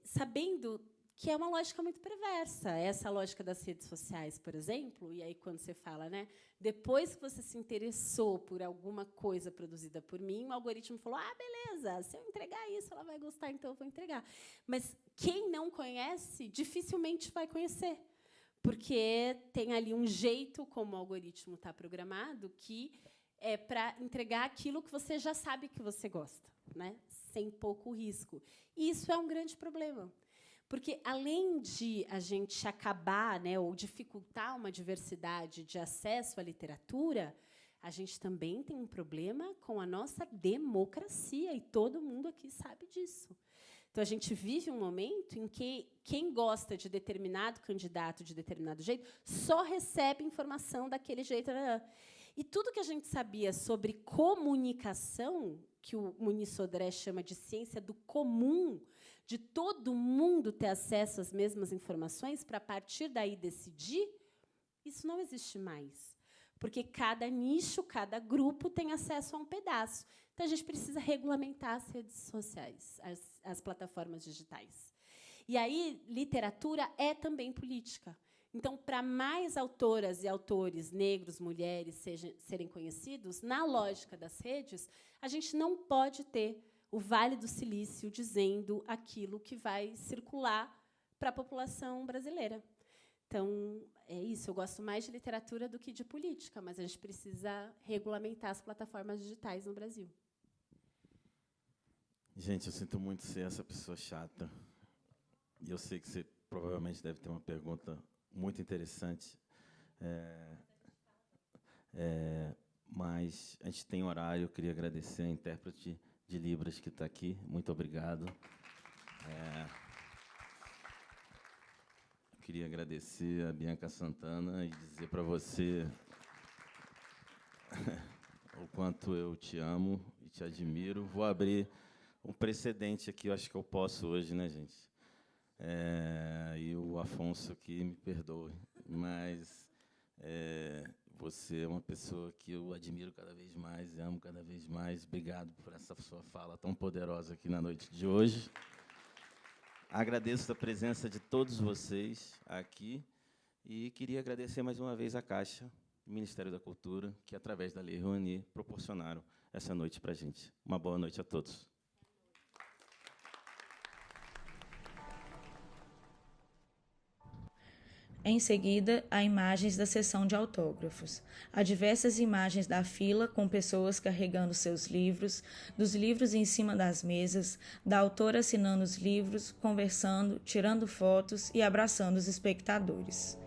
Sabendo que é uma lógica muito perversa, essa lógica das redes sociais, por exemplo. E aí, quando você fala, né, depois que você se interessou por alguma coisa produzida por mim, o algoritmo falou: beleza, se eu entregar isso, ela vai gostar, então eu vou entregar. Mas quem não conhece, dificilmente vai conhecer, porque tem ali um jeito, como o algoritmo está programado, que é para entregar aquilo que você já sabe que você gosta, né, sem pouco risco. E isso é um grande problema. Porque, além de a gente acabar, né, ou dificultar uma diversidade de acesso à literatura, a gente também tem um problema com a nossa democracia, e todo mundo aqui sabe disso. Então, a gente vive um momento em que quem gosta de determinado candidato de determinado jeito só recebe informação daquele jeito. E tudo que a gente sabia sobre comunicação, que o Muniz Sodré chama de ciência do comum, de todo mundo ter acesso às mesmas informações para, a partir daí, decidir, isso não existe mais. Porque cada nicho, cada grupo tem acesso a um pedaço. Então, a gente precisa regulamentar as redes sociais, as plataformas digitais. E aí, literatura é também política. Então, para mais autoras e autores negros, mulheres, serem conhecidos, na lógica das redes, a gente não pode ter o Vale do Silício dizendo aquilo que vai circular para a população brasileira. Então, é isso. Eu gosto mais de literatura do que de política, mas a gente precisa regulamentar as plataformas digitais no Brasil. Gente, eu sinto muito ser essa pessoa chata. E eu sei que você provavelmente deve ter uma pergunta muito interessante. Mas a gente tem horário. Eu queria agradecer a intérprete de Libras que está aqui. Muito obrigado. Queria agradecer a Bianca Santana e dizer para você o quanto eu te amo e te admiro. Vou abrir um precedente aqui, eu acho que eu posso hoje, né, gente? E o Afonso aqui me perdoe, mas Você é uma pessoa que eu admiro cada vez mais e amo cada vez mais. Obrigado por essa sua fala tão poderosa aqui na noite de hoje. Agradeço a presença de todos vocês aqui e queria agradecer mais uma vez a Caixa, o Ministério da Cultura, que, através da Lei Rouanet, proporcionaram essa noite para a gente. Uma boa noite a todos. Em seguida, há imagens da sessão de autógrafos. Há diversas imagens da fila com pessoas carregando seus livros, dos livros em cima das mesas, da autora assinando os livros, conversando, tirando fotos e abraçando os espectadores.